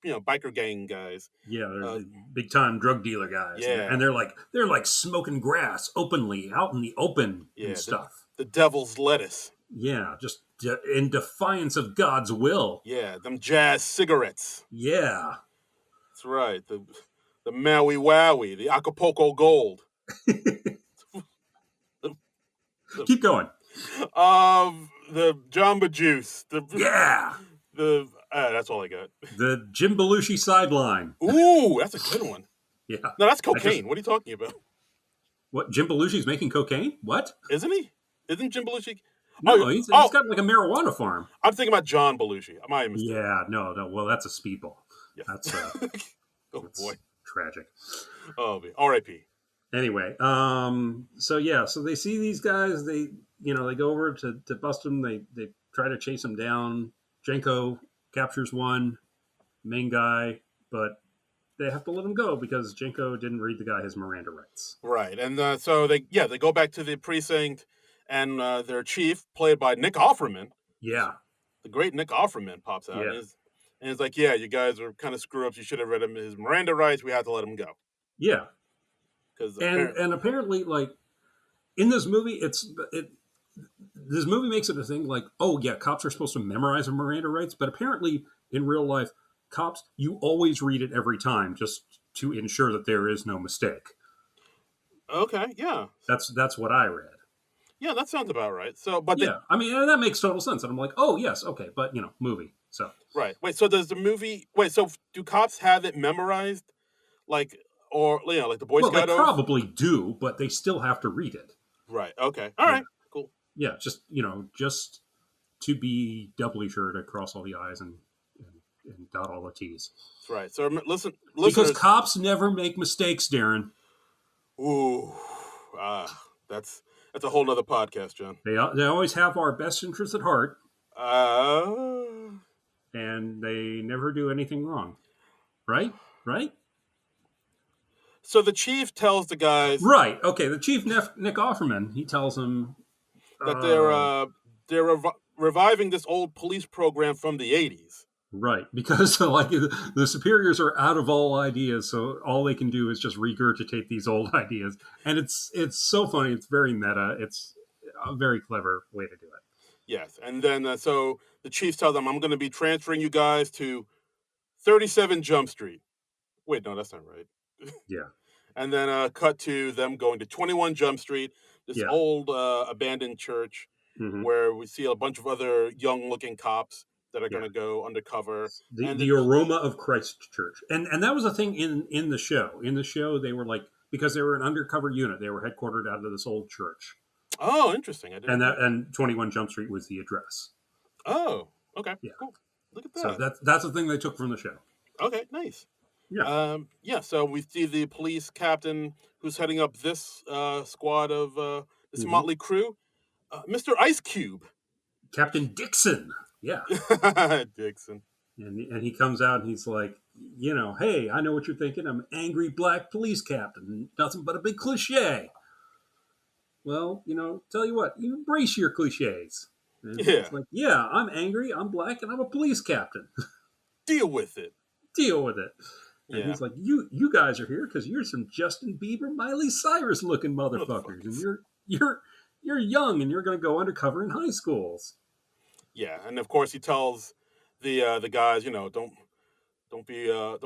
biker gang guys. Yeah, they're Uh, the big time drug dealer guys, yeah, and they're like smoking grass openly out in the open and yeah, stuff. the devil's lettuce. Yeah, just in defiance of God's will. Yeah, them jazz cigarettes. Yeah. That's right. The Maui Wowie, the Acapulco Gold. Keep going. The Jamba Juice. Yeah. That's all I got. The Jim Belushi sideline. Ooh, that's a good one. Yeah. No, that's cocaine. What are you talking about? What, Jim Belushi's making cocaine? What? Isn't he? Isn't Jim Belushi? No, he's got like a marijuana farm. I'm thinking about John Belushi. Am I mistaken? Yeah, no. Well, that's a speedball. Yes. That's oh boy, tragic. Oh, R.I.P. Anyway, so they see these guys. They go over to bust them. They try to chase them down. Jenko captures one main guy, but they have to let him go because Jenko didn't read the guy his Miranda rights. Right, and so they go back to the precinct, and their chief, played by Nick Offerman. Yeah, the great Nick Offerman pops out. Yeah. And it's like, yeah, you guys are kind of screw ups. You should have read him his Miranda rights. We had to let him go. Yeah. Because apparently, like in this movie, this movie makes it a thing. Like, oh yeah, cops are supposed to memorize their Miranda rights, but apparently in real life, cops, you always read it every time just to ensure that there is no mistake. Okay, yeah, that's what I read. Yeah, that sounds about right. So, but I mean, that makes total sense. And I'm like, oh yes, okay, but movie. So right. Wait, so does the movie? Wait, so do cops have it memorized, like, or like the Boy Scout? They probably do, but they still have to read it. Right. Okay. All right. Cool. Yeah, just to be doubly sure to cross all the I's and dot all the T's. That's right. So listen, because cops never make mistakes, Darren. Ooh, that's a whole nother podcast, John. They always have our best interests at heart. And they never do anything wrong. Right? So the chief tells the guys... Right. Okay, the chief, Nick Offerman, he tells them... that they're reviving this old police program from the 80s. Right, because the superiors are out of all ideas, so all they can do is just regurgitate these old ideas. And it's so funny. It's very meta. It's a very clever way to do it. Yes, and then so the chief tells them, I'm going to be transferring you guys to 37 Jump Street. Wait, no, that's not right. Yeah. And then cut to them going to 21 Jump Street, this old abandoned church, where we see a bunch of other young-looking cops that are going to go undercover. The aroma of Christ Church. And that was a thing in the show. In the show, they were like, because they were an undercover unit, they were headquartered out of this old church. Oh, interesting. And 21 Jump Street was the address. Oh, okay. Yeah. Cool. Look at that. So that's the thing they took from the show. Okay, nice. Yeah. So we see the police captain who's heading up this squad of this motley crew, Mr. Ice Cube. Captain Dixon. Yeah. Dixon. And he comes out and he's like, hey, I know what you're thinking. I'm an angry black police captain. Nothing but a big cliche. Well, tell you what, you embrace your cliches. And it's like, yeah, I'm angry, I'm black, and I'm a police captain. Deal with it. And he's like, you guys are here because you're some Justin Bieber, Miley Cyrus looking motherfuckers. And you're young and you're going to go undercover in high schools. Yeah, and of course he tells the guys, don't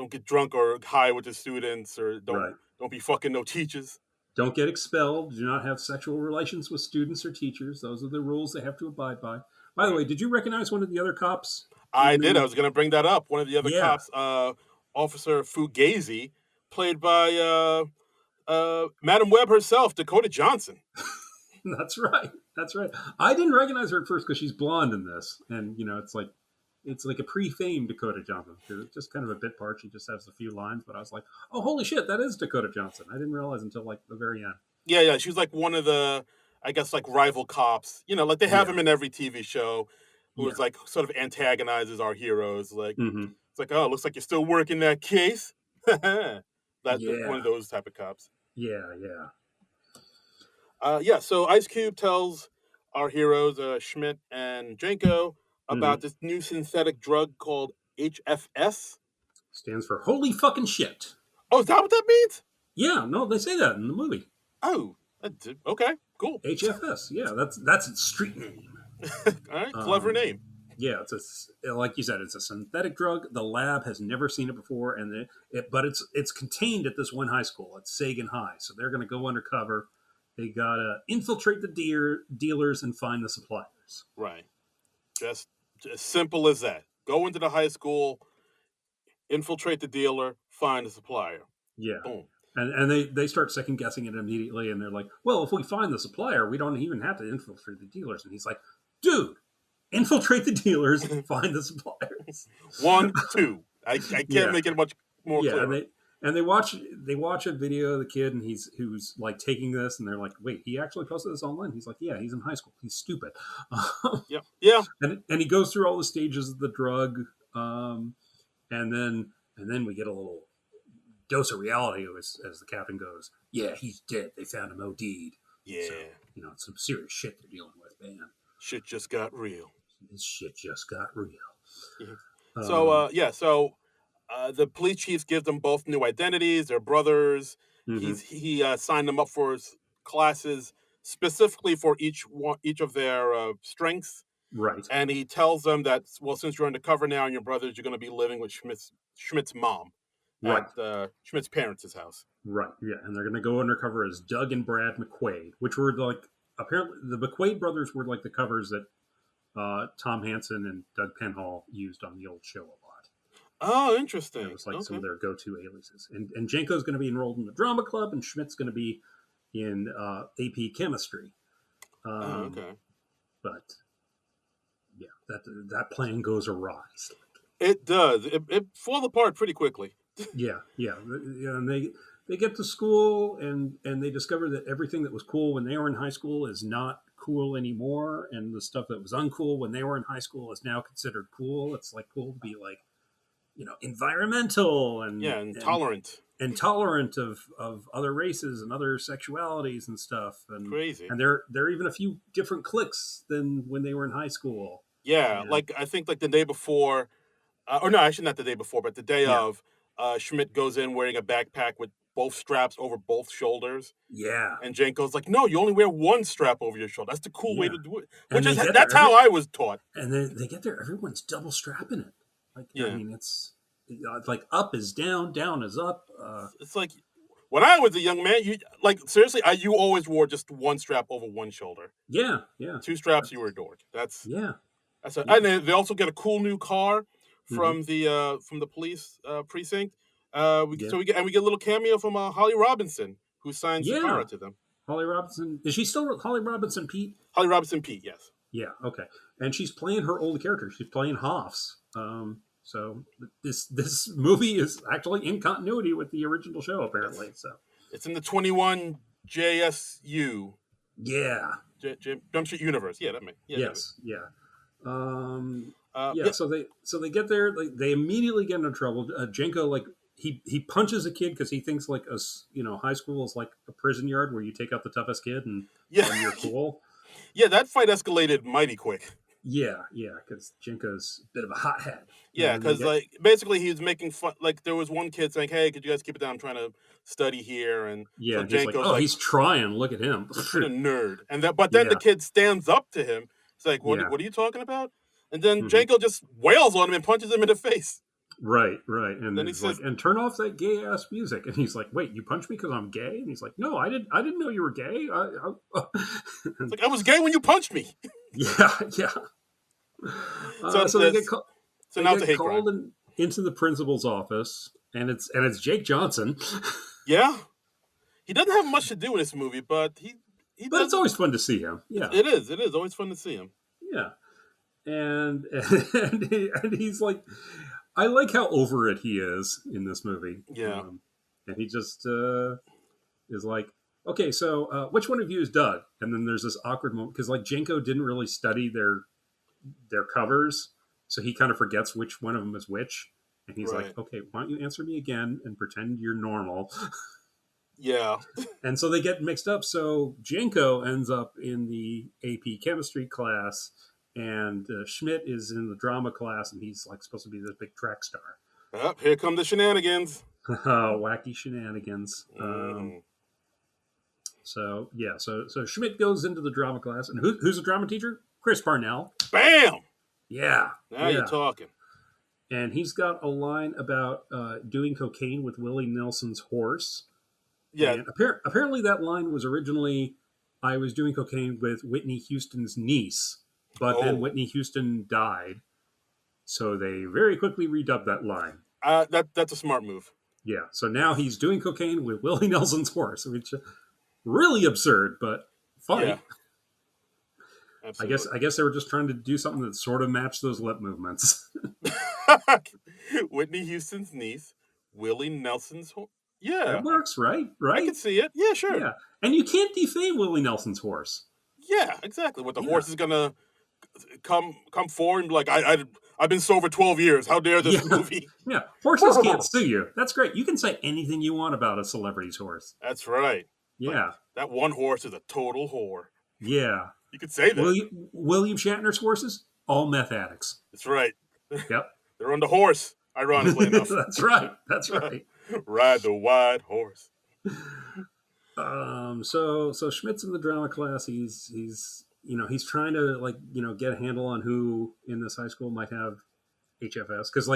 get drunk or high with the students, or don't be fucking no teachers. Don't get expelled. Do not have sexual relations with students or teachers. Those are the rules they have to abide by. By the way, did you recognize one of the other cops? I did. I was going to bring that up. One of the other cops, Officer Fugazi, played by Madam Webb herself, Dakota Johnson. That's right. I didn't recognize her at first because she's blonde in this. And, it's like a pre-fame Dakota Johnson. It's just kind of a bit part. She just has a few lines, but I was like, oh, holy shit, that is Dakota Johnson. I didn't realize until the very end. Yeah. She's like one of the, I guess, like rival cops. Like they have him in every TV show who is like sort of antagonizes our heroes. Like, it's like, oh, it looks like you're still working that case. That's one of those type of cops. Yeah. So Ice Cube tells our heroes, Schmidt and Jenko, about this new synthetic drug called HFS. Stands for holy fucking shit. Oh, is that what that means? Yeah, no, they say that in the movie. Oh, okay, cool. HFS, yeah, that's its street name. All right, clever name. Yeah, like you said, it's a synthetic drug. The lab has never seen it before, but it's contained at this one high school. It's Sagan High, so they're going to go undercover. They gotta infiltrate the dealers and find the suppliers. Right. Just as simple as that. Go into the high school, infiltrate the dealer, find the supplier. Yeah. Boom. And they start second guessing it immediately, and they're like, "Well, if we find the supplier, we don't even have to infiltrate the dealers." And he's like, "Dude, infiltrate the dealers, find the suppliers." 1, 2. I can't make it much more clear. And they watch a video of the kid, and who's like taking this, and they're like, "Wait, he actually posted this online?" He's like, "Yeah, he's in high school. He's stupid." Yeah. And he goes through all the stages of the drug, and then we get a little dose of reality as the captain goes, "Yeah, he's dead. They found him OD'd." Yeah. So, it's some serious shit they're dealing with, man. Shit just got real. This shit just got real. Mm-hmm. So the police chief gives them both new identities. They're brothers. Mm-hmm. He signed them up for classes specifically for each of their strengths. Right. And he tells them that, well, since you're undercover now and you're brothers, you're going to be living with Schmidt's mom. Right. At Schmidt's parents' house. Right, yeah. And they're going to go undercover as Doug and Brad McQuaid, which were like, apparently, the McQuaid brothers were like the covers that Tom Hansen and Doug Penhall used on the old show a lot. Oh, interesting. It was like some of their go-to aliases. And Janko's going to be enrolled in the drama club, and Schmidt's going to be in AP chemistry. Okay. But, yeah, that plan goes awry. It does. It falls apart pretty quickly. Yeah. And they get to school and they discover that everything that was cool when they were in high school is not cool anymore, and the stuff that was uncool when they were in high school is now considered cool. It's like cool to be like, environmental and tolerant and tolerant of other races and other sexualities and stuff. And crazy. And there are even a few different cliques than when they were in high school. Yeah, like I think like the day before, or no, actually not the day before, but the day of. Schmidt goes in wearing a backpack with both straps over both shoulders. Yeah. And Janko's like, "No, you only wear one strap over your shoulder. That's the cool way to do it." That's how I was taught. And then they get there, everyone's double strapping it. Like, I mean, it's like up is down, down is up. It's like when I was a young man, seriously, you always wore just one strap over one shoulder. Yeah. Two straps, you were a dork. And they also get a cool new car from the police precinct. So we get a little cameo from Holly Robinson, who signs the car to them. Holly Robinson, is she still Holly Robinson Pete? Holly Robinson Pete, yes. Yeah, okay. And she's playing her old character. She's playing Hoffs. So this movie is actually in continuity with the original show, apparently. So it's in the 21 JSU. Yeah. Jump Street Universe. Yeah, that makes. Yes. Yeah. So they get there. They immediately get into trouble. Janko he punches a kid because he thinks like high school is like a prison yard where you take out the toughest kid and you're cool. Yeah, that fight escalated mighty quick. Yeah, because Janko's a bit of a hothead. Yeah, because basically he was making fun. Like there was one kid saying, "Hey, could you guys keep it down? I'm trying to study here." And so Janko's like, he's trying. Look at him. What a nerd. And then the kid stands up to him. It's like, what are you talking about? And then Janko just wails on him and punches him in the face. Right. And then he's like, and turn off that gay ass music. And he's like, wait, you punched me because I'm gay? And he's like, no, I didn't know you were gay. It's like, I was gay when you punched me. Yeah. So they get called into the principal's office, and it's Jake Johnson. Yeah, he doesn't have much to do in this movie, but But it's always fun to see him. Yeah, it is. It is always fun to see him. Yeah, and he's like, I like how over it he is in this movie. Yeah, and he just is like, okay, so which one of you is Doug? And then there's this awkward moment because like Janko didn't really study their covers, so he kind of forgets which one of them is which, and he's like, okay, why don't you answer me again and pretend you're normal? Yeah. And so they get mixed up. So Janko ends up in the AP chemistry class, and Schmidt is in the drama class, and he's like supposed to be this big track star. Here come the shenanigans. Wacky shenanigans. So Schmidt goes into the drama class, and who's the drama teacher? Chris Parnell. Bam! Yeah. Now you're talking. And he's got a line about doing cocaine with Willie Nelson's horse. Yeah. And apparently that line was originally, I was doing cocaine with Whitney Houston's niece, but then Whitney Houston died. So they very quickly redubbed that line. That's a smart move. Yeah. So now he's doing cocaine with Willie Nelson's horse, which really absurd, but funny. Yeah. Absolutely. I guess they were just trying to do something that sort of matched those lip movements. Whitney Houston's niece, Willie Nelson's horse. Yeah. That works, right? Right? I can see it. Yeah, sure. Yeah. And you can't defame Willie Nelson's horse. Yeah, exactly. What the horse is going to come forward and be like, I've been sober 12 years. How dare this movie? Yeah. Horses can't sue you. That's great. You can say anything you want about a celebrity's horse. That's right. Yeah. That one horse is a total whore. Yeah. You could say that. William Shatner's horses, all meth addicts. That's right. Yep. They're on the horse, ironically enough. That's right. That's right. Ride the white horse. So Schmidt's in the drama class. He's trying to get a handle on who in this high school might have HFS, because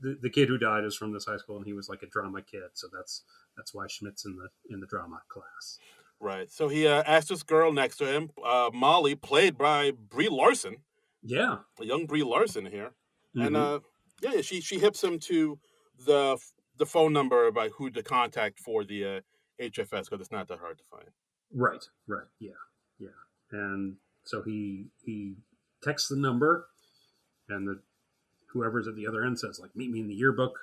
the kid who died is from this high school and he was like a drama kid, so that's why Schmidt's in the drama class. Right. So he asked this girl next to him, Molly, played by Brie Larson. Yeah, a young Brie Larson here, mm-hmm. and she hips him to the phone number about who to contact for the HFS, because it's not that hard to find. Right. Yeah. And so he texts the number, and whoever's at the other end says, like, meet me in the yearbook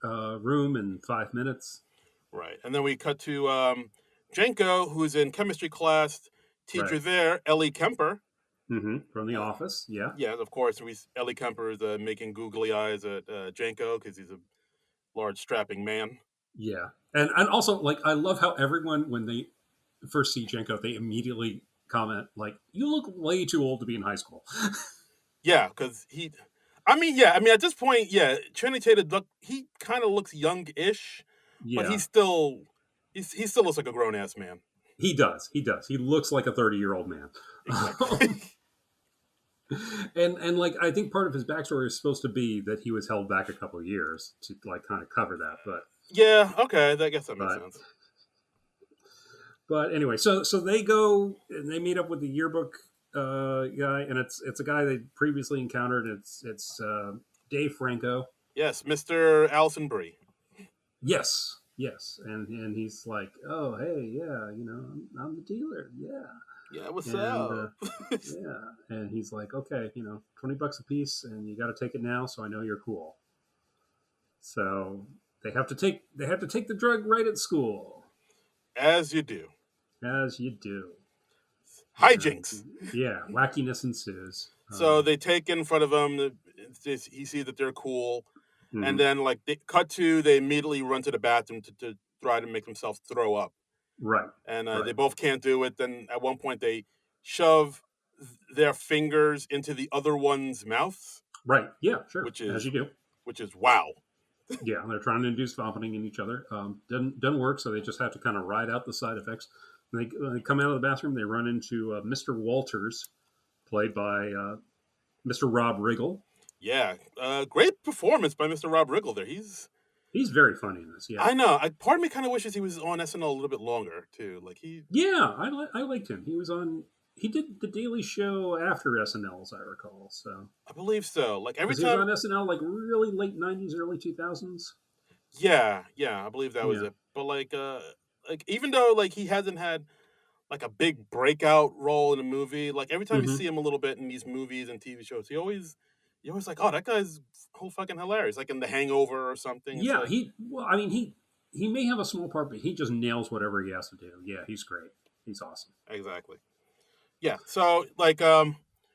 room in 5 minutes. Right. And then we cut to Jenko, who's in chemistry class. Teacher there, Ellie Kemper. Mm-hmm. From The Office, yeah. Yeah, of course. Ellie Kemper is making googly eyes at Jenko because he's a large, strapping man. Yeah. And also, I love how everyone, when they first see Jenko, they immediately comment, like, you look way too old to be in high school. Yeah, because at this point, Channing Tatum, he kind of looks young-ish, but he still looks like a grown-ass man. He does. He looks like a 30-year-old man. Exactly. and I think part of his backstory is supposed to be that he was held back a couple of years to kind of cover that, but yeah, okay, I guess that makes sense. But anyway, so they go and they meet up with the yearbook guy, and it's a guy they previously encountered. It's Dave Franco. Yes, Mr. Alison Brie. Yes, and he's like, oh hey, yeah, I'm the dealer, yeah, what's up? Yeah, and he's like, okay, $20 a piece, and you got to take it now, so I know you're cool. So they have to take the drug right at school. As you do. Hijinks. Yeah, wackiness ensues. So they take in front of him. He sees that they're cool, and then they immediately run to the bathroom to try to make themselves throw up. Right. And they both can't do it. Then at one point they shove their fingers into the other one's mouth. Right. Yeah. Sure. Which is, as you do. Which is wow. Yeah, they're trying to induce vomiting in each other. Doesn't work, so they just have to kind of ride out the side effects. When they come out of the bathroom, they run into Mr. Walters, played by Mr. Rob Riggle. Yeah, great performance by Mr. Rob Riggle there. He's very funny in this. Yeah, I know. Part of me kind of wishes he was on SNL a little bit longer too. Yeah, I liked him. He did the Daily Show after SNL, as I recall. So I believe so. Every time he was on SNL, really late '90s, early 2000s. Yeah, I believe that was it. But even though he hasn't had a big breakout role in a movie, every time you see him a little bit in these movies and TV shows, you're always like, oh, that guy's whole fucking hilarious, in The Hangover or something. Yeah, he may have a small part, but he just nails whatever he has to do. Yeah, he's great. He's awesome. Exactly. Yeah, so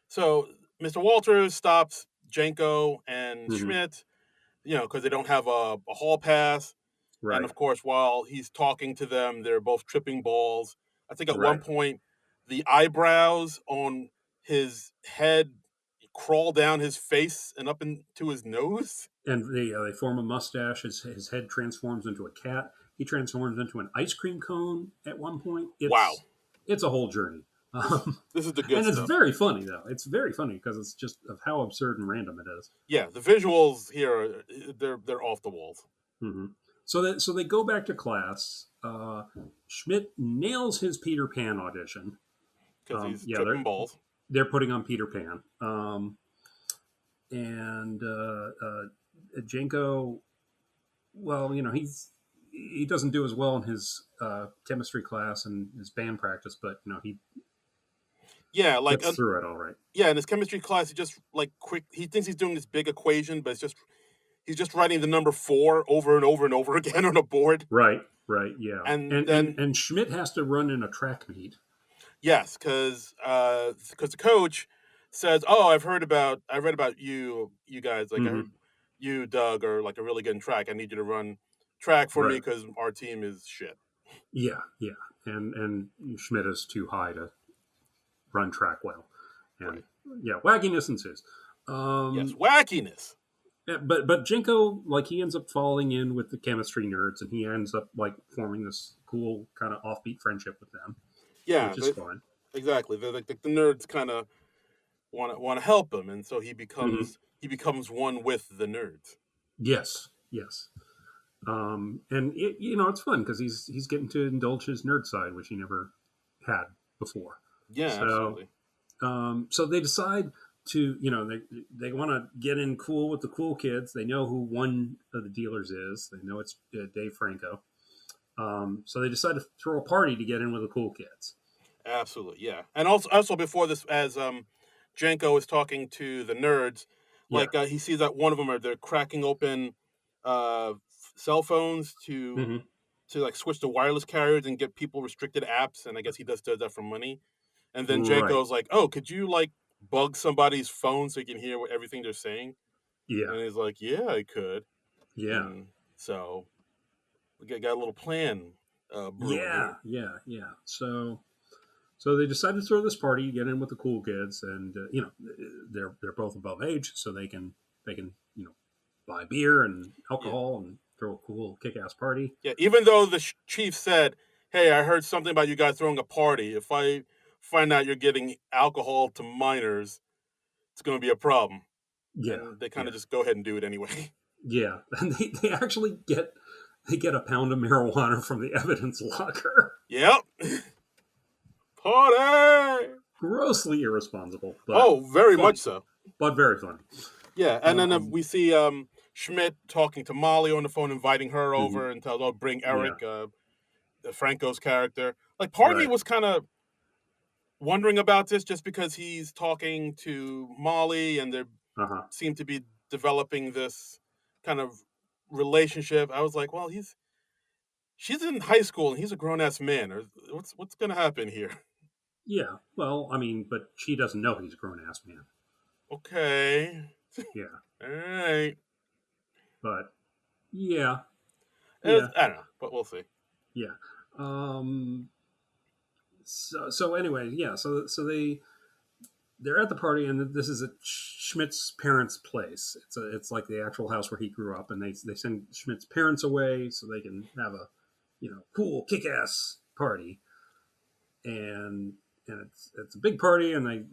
so Mr. Walters stops Jenko and Schmidt, because they don't have a hall pass. Right. And of course, while he's talking to them, they're both tripping balls. I think at one point, the eyebrows on his head crawl down his face and up into his nose. And they form a mustache. His head transforms into a cat. He transforms into an ice cream cone at one point. Wow. It's a whole journey. This is the good And it's stuff. very funny though. It's very funny because it's just of how absurd and random it is. Yeah, the visuals here, they're off the walls. Mm-hmm. So they go back to class. Schmidt nails his Peter Pan audition. Because he's Yeah, tripping balls. they're putting on Peter Pan, and Jenko. Well, he doesn't do as well in his chemistry class and his band practice, but he gets through it all right. Yeah, in his chemistry class, he just quick. He thinks he's doing this big equation, but he's just writing the number 4 over and over and over again on a board. Right, yeah. And then and Schmidt has to run in a track meet. Yes, because the coach says, "Oh, I read about you guys. Like I heard you, Doug, are like a really good in track. I need you to run track for me because our team is shit." Yeah, and Schmidt is too high to run track well, and yeah, wackiness ensues. Yes, wackiness. Yeah, but Jinko, he ends up falling in with the chemistry nerds, and he ends up forming this cool kind of offbeat friendship with them. Yeah, which is fun. Exactly. The nerds kind of want to help him, and so he becomes one with the nerds. Yes. And it's fun because he's getting to indulge his nerd side, which he never had before. Yeah, absolutely. So they decide to, they want to get in cool with the cool kids. They know who one of the dealers is. They know it's Dave Franco. So they decide to throw a party to get in with the cool kids. Absolutely, yeah. And also before this, as Jenko is talking to the nerds, he sees that one of them they're cracking open cell phones to switch to wireless carriers and get people restricted apps, and I guess he does that for money. And then Jenko's like, "Oh, could you bug somebody's phone so you can hear everything they're saying?" Yeah. And he's like, "Yeah, I could." Yeah. And so we got a little plan. Yeah. So they decide to throw this party, get in with the cool kids, and they're both above age, so they can buy beer and alcohol and throw a cool kick-ass party. Yeah, even though the chief said, "Hey, I heard something about you guys throwing a party. If I find out you're getting alcohol to minors, it's going to be a problem." Yeah, and they kind of just go ahead and do it anyway. Yeah, and they actually get a pound of marijuana from the evidence locker. Yep. Party! Grossly irresponsible. But very much so. But very funny. Yeah, and then we see Schmidt talking to Molly on the phone, inviting her over and tells, "Oh, bring Eric, Franco's character." Part of me was kind of wondering about this just because he's talking to Molly and they seem to be developing this kind of relationship. I was like, well, she's in high school and he's a grown-ass man. Or what's going to happen here? Yeah, well, I mean, but she doesn't know he's a grown-ass man. Okay. Yeah. All right. But, yeah. I don't know, but we'll see. Yeah. So anyway, yeah. So they're at the party, and this is at Schmidt's parents' place. It's like the actual house where he grew up, and they send Schmidt's parents away so they can have a cool kick-ass party, and it's a big party, and they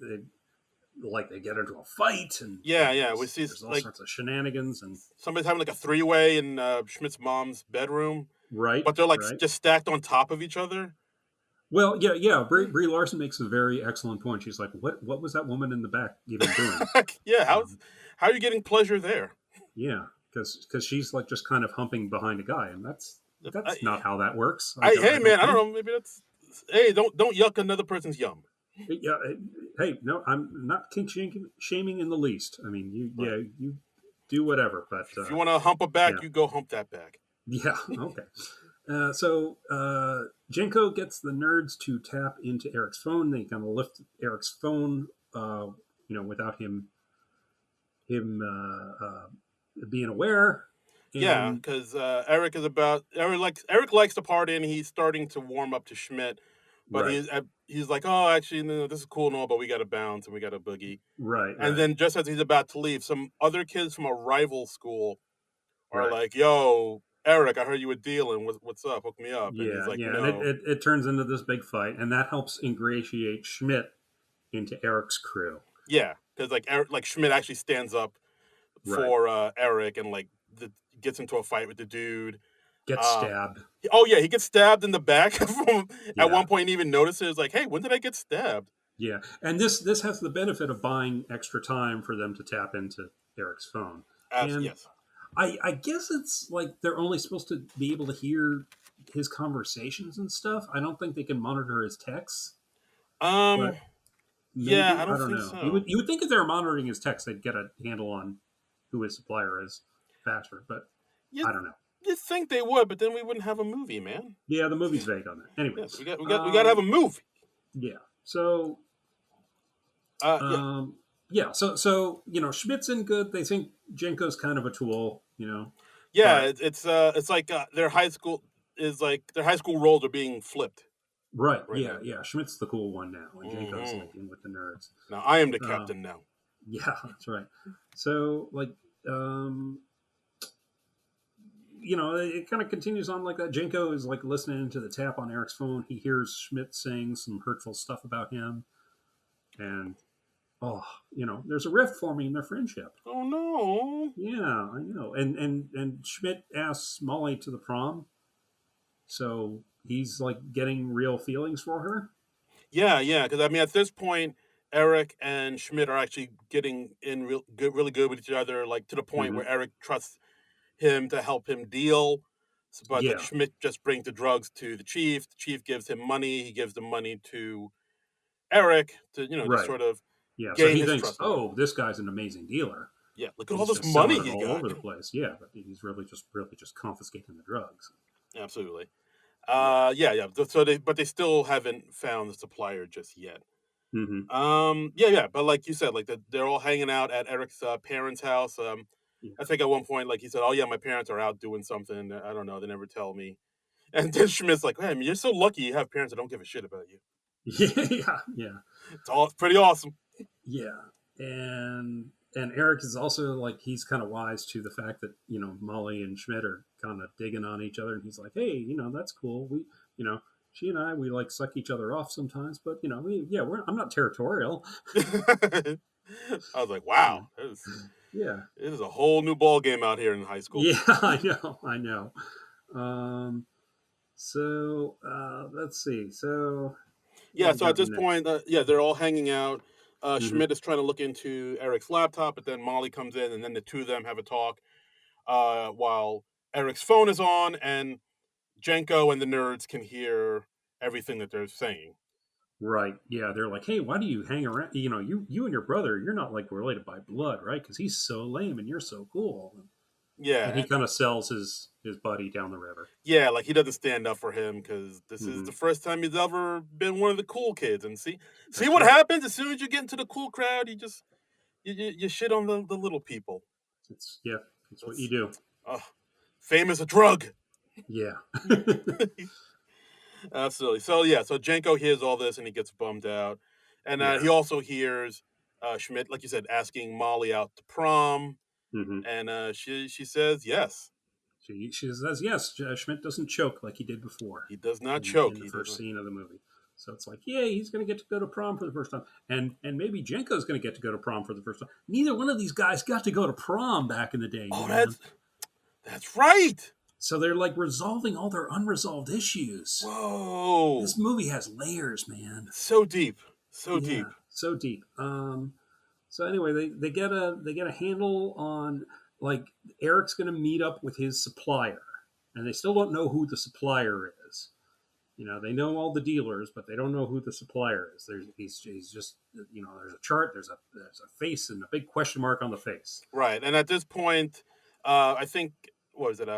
get into a fight, and we see there's all sorts of shenanigans, and somebody's having a 3-way in Schmidt's mom's bedroom, right? But they're just stacked on top of each other. Well, yeah. Brie Larson makes a very excellent point. She's like, "What was that woman in the back even doing?" Yeah, how are you getting pleasure there? Yeah, because she's just kind of humping behind a guy, and that's not how that works. Hey, man, I don't know. Maybe that's don't yuck another person's yum. Yeah, hey, no, I'm not kink shaming in the least. I mean, you do whatever, but if you want to hump a back, you go hump that back. Yeah, okay. So Jenko gets the nerds to tap into Eric's phone. They kind of lift Eric's phone, without him being aware. Yeah, because Eric likes to party, and he's starting to warm up to Schmidt. But he's like, "Oh, actually, no, this is cool and all, but we got to bounce and we got to boogie." Right. And then just as he's about to leave, some other kids from a rival school are like, "Yo, Eric, I heard you were dealing. What's up? Hook me up." And he's Yeah, like, yeah, and "No." it turns into this big fight, and that helps ingratiate Schmidt into Eric's crew. Yeah, because like Eric, like Schmidt actually stands up Right. for Eric and like gets into a fight with the dude. Gets Uh, stabbed. oh yeah, he gets stabbed in the back. At Yeah. one point, he even notices like, "Hey, when did I get stabbed?" Yeah, and this has the benefit of buying extra time for them to tap into Eric's phone, and Yes. I guess it's like they're only supposed to be able to hear his conversations and stuff. I don't think they can monitor his texts, Um. but Yeah, maybe I I don't don't think know. so. You would think if they were monitoring his texts, they'd get a handle on who his supplier is faster, but You I don't know. you think they would, but then we wouldn't have a movie, man. Yeah, the movie's vague on that. Yes, Anyways, we got to have a movie. yeah. So Yeah. Um, yeah, so Schmidt's in good. They think Jenko's kind of a tool, Yeah, but it's like their high school is like their high school roles are being flipped right, right yeah, now. yeah. Schmidt's the cool one now, and Jenko's Hmm. like in with the nerds. Now I am the Um, captain now. yeah, that's right. So um, it kind of continues on like that. Jenko is like listening to the tap on Eric's phone. He hears Schmidt saying some hurtful stuff about him, and oh, there's a rift forming in their friendship. Oh no. Yeah, I know. And Schmidt asks Molly to the prom, so he's like getting real feelings for her. Yeah, yeah. Because I mean, at this point, Eric and Schmidt are actually getting in really good with each other. Like to the point Hmm. where Eric trusts him to help him deal. But like Yeah, Schmidt just brings the drugs to the chief. The chief gives him money. He gives the money to Eric to just right. sort of Yeah, so gain he his thinks, trust more. oh, this guy's an amazing dealer Yeah, look at because all he's this just selling money it he all got. over the place. Yeah, but he's really just confiscating the drugs. Absolutely. Yeah. Yeah, yeah. So they still haven't found the supplier just yet. Hmm. Yeah, yeah. But like you said, like they're all hanging out at Eric's parents' house. Yeah. I think at one point, like he said, "Oh yeah, my parents are out doing something. I don't know. They never tell me." And then Schmidt's like, "Man, you're so lucky you have parents that don't give a shit about you. Yeah, yeah. It's pretty awesome." Yeah, and Eric is also like he's kind of wise to the fact that Molly and Schmidt are kind of digging on each other, and he's like, hey, that's cool. She and I we like suck each other off sometimes, but I'm not territorial. I was like, Yeah, "Wow, yeah, it is a whole new ball game out here in high school." yeah. I know. Um, so let's see. So what Yeah, do we so at got this next? point, yeah, they're all hanging out. Hmm. Schmidt is trying to look into Eric's laptop, but then Molly comes in, and then the two of them have a talk while Eric's phone is on, and Jenko and the nerds can hear everything that they're saying. Right. Yeah. They're like, hey, why do you hang around? You and your brother, you're not like related by blood, right? Because he's so lame and you're so cool. And Yeah, he kind of sells his buddy down the river. yeah, like he doesn't stand up for him because this is Hmm. the first time he's ever been one of the cool kids. And see That's what right. happens as soon as you get into the cool crowd, you shit on the little people. It's what you That's do. fame is a drug. Yeah. Absolutely. So yeah, so Jenko hears all this and he gets bummed out, and Yeah. he also hears Schmidt, like you said, asking Molly out to prom, Hmm. and she says yes. She says yes. Schmidt doesn't choke like he did before He does not in choke. the He first doesn't. scene of the movie. So it's like, yeah, he's going to get to go to prom for the first time, and maybe Jenko's going to get to go to prom for the first time. Neither one of these guys got to go to prom back in the day, Oh, man. that's right. So they're like resolving all their unresolved issues. Whoa, This movie has layers, man. so deep, so deep. Yeah, so deep. So anyway, they get a handle on like Eric's going to meet up with his supplier, and they still don't know who the supplier is. They know all the dealers, but they don't know who the supplier is. He's just there's a chart, there's a face, and a big question mark on the face. Right, and at this point, I think what was it?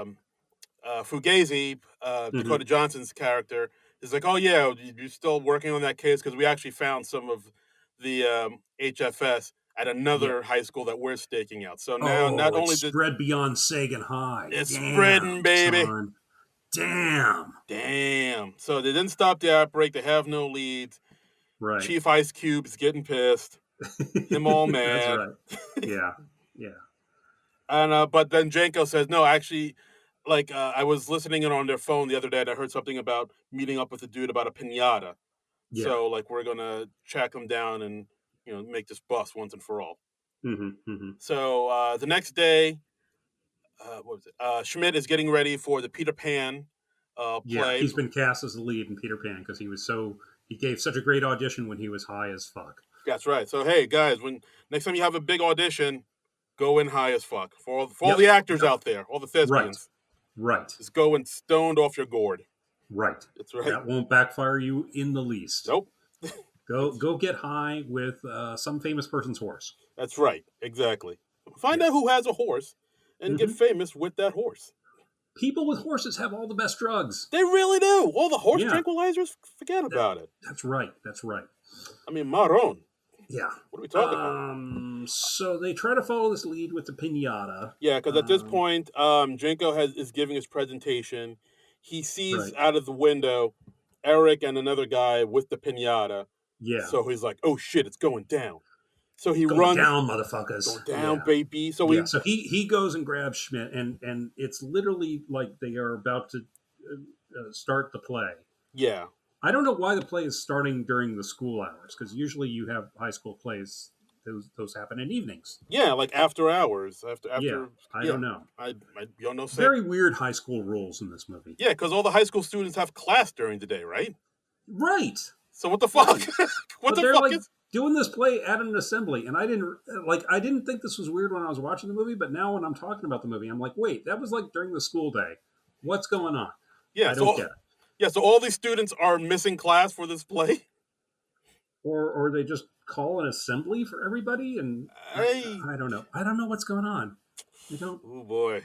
Fugazi, Mm-hmm. Dakota Johnson's character, is like, "Oh yeah, you're still working on that case because we actually found some of the HFS at Yeah. another high school that we're staking out. So now, not Oh, it's only did spread beyond Sagan High. it's spreading, Damn, baby, son. Damn. damn. So they didn't stop the outbreak. They have no leads. Right. Chief Ice Cube is getting pissed. Him all That's mad. right. Yeah. Yeah. And but then Janko says, "No, actually, like I was listening in on their phone the other day, and I heard something about meeting up with a dude about a pinata. Yeah. So like we're gonna track him down and make this bust once and for all. Mm-hmm. So the next day, what was it? Schmidt is getting ready for the Peter Pan Yeah, play. he's been cast as the lead in Peter Pan because he gave such a great audition when he was high as fuck. That's right. So hey guys, when next time you have a big audition, go in high as fuck for all Yep. the actors Yep. out there, all the Right. thespians. Right. Just go and stoned off your gourd. Right. That's right. That won't backfire you in the least. Nope. Go get high with some famous person's horse. That's right. Exactly. Find Yeah. out who has a horse and get Mm-hmm. famous with that horse. People with horses have all the best drugs. They really do. All the horse Yeah. tranquilizers, forget about it. That's right. That's right. I mean, Maron. Yeah. What are we talking about? So they try to follow this lead with the pinata. Yeah, because at this point, Jenko is giving his presentation. He sees out of the window Eric and another guy with the pinata. Yeah. So he's like, "Oh shit, it's going down." So he going runs down, motherfuckers. Going down, yeah. baby. So so he goes and grabs Schmidt, and it's literally like they are about to start the play. Yeah. I don't know why the play is starting during the school hours, because usually you have high school plays. Those happen in evenings. Yeah, like after hours. After. Yeah, I don't know. I don't know. Very weird high school rules in this movie. Yeah, because all the high school students have class during the day, right? Right. So what the fuck? What the fuck is doing this play at an assembly? And I didn't think this was weird when I was watching the movie, but now when I'm talking about the movie, I'm like, wait, that was like during the school day. What's going on? Yeah, I don't get it. Yeah, so all these students are missing class for this play? Or they just call an assembly for everybody, and I don't know. I don't know what's going on. I don't. Oh boy.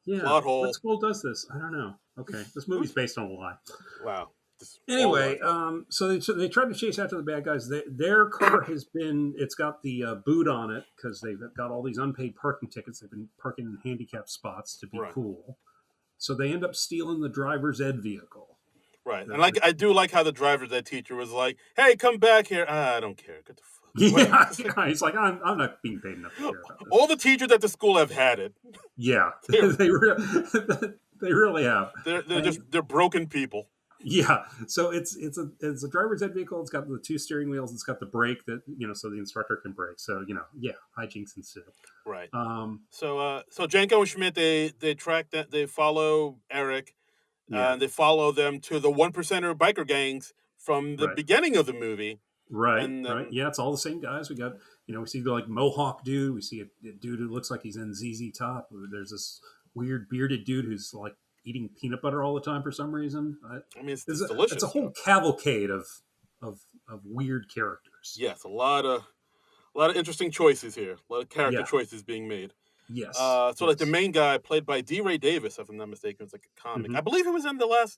Yeah. Plot hole. What school does this? I don't know. Okay, this movie's based on a lie. Wow. Anyway, so they tried to chase after the bad guys. Their car it's got the boot on it because they've got all these unpaid parking tickets. They've been parking in handicapped spots to be cool. So they end up stealing the driver's ed vehicle. Right. And I do like how the driver's ed teacher was like, "Hey, come back here." I don't care. Get the fuck. Yeah, he's like, I'm not being paid enough to care about this. All the teachers at the school have had it. Yeah, they really have. They're broken people. Yeah, so it's a driver's ed vehicle. It's got the two steering wheels. It's got the brake that so the instructor can brake. So hijinks ensue. Right. So Janko and Schmidt they track that, they follow Eric, and they follow them to the 1%er biker gangs from the beginning of the movie. Right. Right. Yeah, it's all the same guys. We got we see the Mohawk dude. We see a dude who looks like he's in ZZ Top. There's this weird bearded dude who's like eating peanut butter all the time for some reason. I mean, it's delicious. It's a whole cavalcade of weird characters. Yes, a lot of interesting choices here. A lot of character choices being made. Yes. Like the main guy, played by D. Ray Davis, if I'm not mistaken, it's like a comic. Mm-hmm. I believe he was in the last.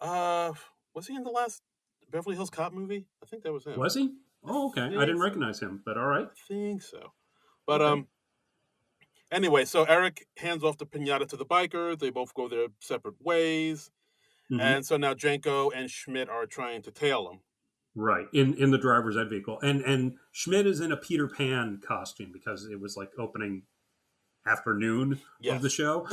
Was he in the last Beverly Hills Cop movie? I think that was him. Was he? Oh, okay. I didn't recognize him, but all right. I think so. But anyway, so Eric hands off the pinata to the biker. They both go their separate ways. Mm-hmm. And so now Janko and Schmidt are trying to tail him. Right, in the driver's ed vehicle. And Schmidt is in a Peter Pan costume because it was like opening afternoon of the show.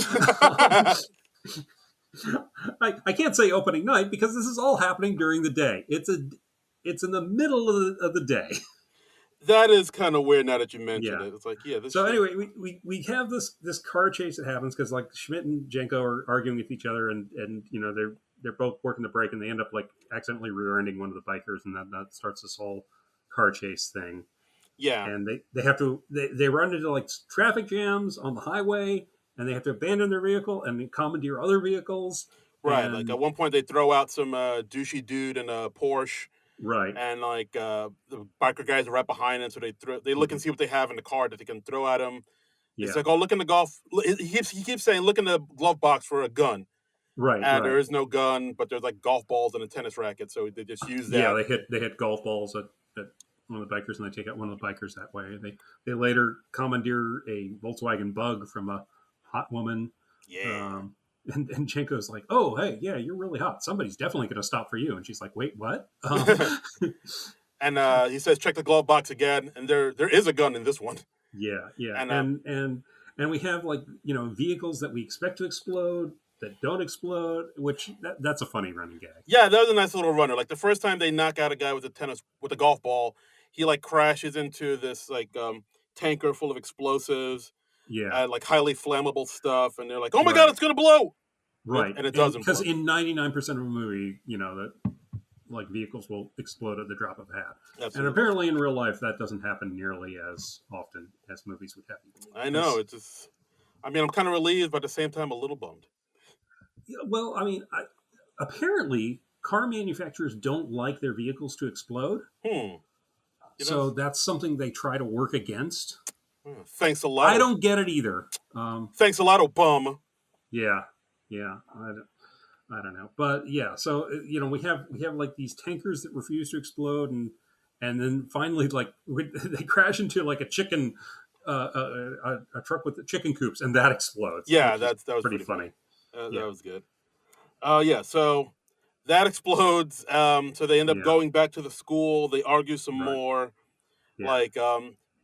I can't say opening night because this is all happening during the day. It's in the middle of the day. That is kind of weird now that you mention it. It's like, anyway, we have this car chase that happens because like Schmidt and Janko are arguing with each other, and they're both working the brake, and they end up like accidentally rear-ending one of the bikers, and that starts this whole car chase thing. Yeah, and they run into like traffic jams on the highway, and they have to abandon their vehicle and commandeer other vehicles. Right, like at one point they throw out some douchey dude in a Porsche. Right, and like the biker guys are right behind him, so they look and see what they have in the car that they can throw at him. Yeah. It's like, oh, look in the golf. He keeps saying, look in the glove box for a gun. Right, and there is no gun, but there's like golf balls and a tennis racket, so they just use that. Yeah, they hit golf balls at one of the bikers, and they take out one of the bikers that way. They later commandeer a Volkswagen Bug from a hot woman. Yeah. And Janko's like, oh, hey, yeah, you're really hot. Somebody's definitely going to stop for you. And she's like, wait, what? And he says, check the glove box again. And there is a gun in this one. Yeah, yeah. And And we have like vehicles that we expect to explode that don't explode, which that's a funny running gag. Yeah, that was a nice little runner. Like the first time they knock out a guy with a golf ball, he like crashes into this tanker full of explosives. Yeah, Like highly flammable stuff, and they're like, "Oh my god, right, it's gonna blow!" right. And it And doesn't because blow. in 99% of a movie, that like vehicles will explode at the drop of a hat. Absolutely. And apparently in real life that doesn't happen nearly as often as movies would have you believe. I know. It's just, I mean, I'm kind of relieved, but at the same time, a little bummed. Yeah, well, I mean, apparently car manufacturers don't like their vehicles to explode. So that's something they try to work against. Thanks a lot. I don't get it either. Thanks a lot, Obama. Yeah. I don't know, but yeah. So we have like these tankers that refuse to explode, and then finally like they crash into like a chicken, a truck with the chicken coops, and that explodes. Yeah, that was pretty funny. That was good. Yeah. So that explodes. So they end up going back to the school. They argue some more. Yeah. Like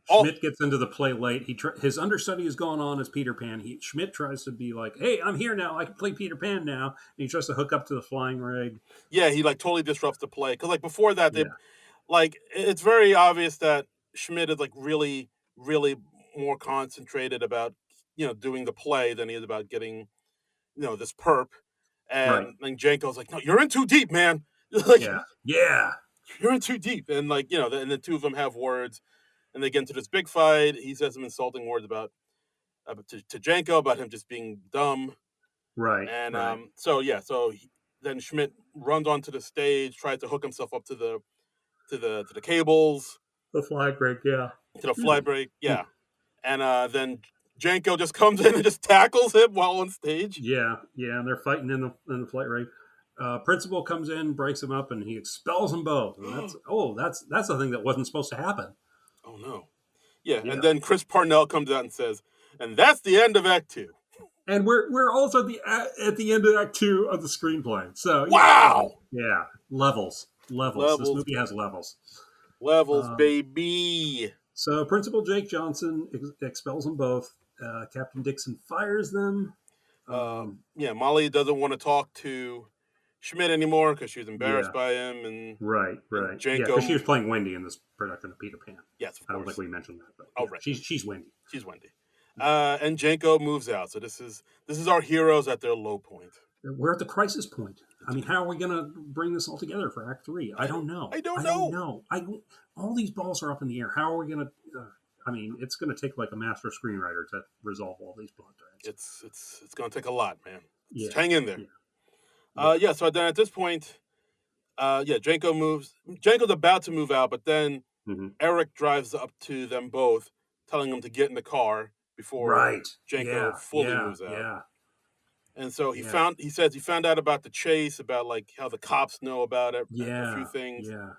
Schmidt gets into the play late. His understudy is going on as Peter Pan. Schmidt tries to be like, "Hey, I'm here now. I can play Peter Pan now." And he tries to hook up to the flying rig. Yeah, he like totally disrupts the play because like before that, they like it's very obvious that Schmidt is like really, really more concentrated about doing the play than he is about getting this perp. And then Janko's like, "No, you're in too deep, man." Like, yeah, you're in too deep. And like and the two of them have words. And they get into this big fight. He says some insulting words about to Janko about him just being dumb. Right. And so then Schmidt runs onto the stage, tries to hook himself up to the cables. The flag break, yeah. To the flag break, yeah. And then Janko just comes in and just tackles him while on stage. Yeah, and they're fighting in the flight rig. Principal comes in, breaks him up, and he expels them both. And that's the thing that wasn't supposed to happen. Oh no. Yeah, and then Chris Parnell comes out and says, "And that's the end of Act 2." And we're also at the end of Act 2 of the screenplay. So wow. Yeah, levels. This movie has levels. Levels, baby. So Principal Jake Johnson expels them both. Captain Dixon fires them. Molly doesn't want to talk to Schmidt anymore because she was embarrassed by him, and right. Janko, because she was playing Wendy in this production of Peter Pan. Yes, of course. I don't think we mentioned that, but right. She's Wendy. She's Wendy. And Janko moves out. So this is our heroes at their low point. We're at the crisis point. I mean, how are we going to bring this all together for Act 3? I don't know. I don't know. All these balls are up in the air. How are we going to? I mean, it's going to take like a master screenwriter to resolve all these plot threads. It's going to take a lot, man. Just hang in there. So then at this point, Janko moves. Janko's about to move out, but then Eric drives up to them both, telling them to get in the car before Janko fully moves out. Yeah. And so he says he found out about the chase, about like how the cops know about it, a few things. Yeah.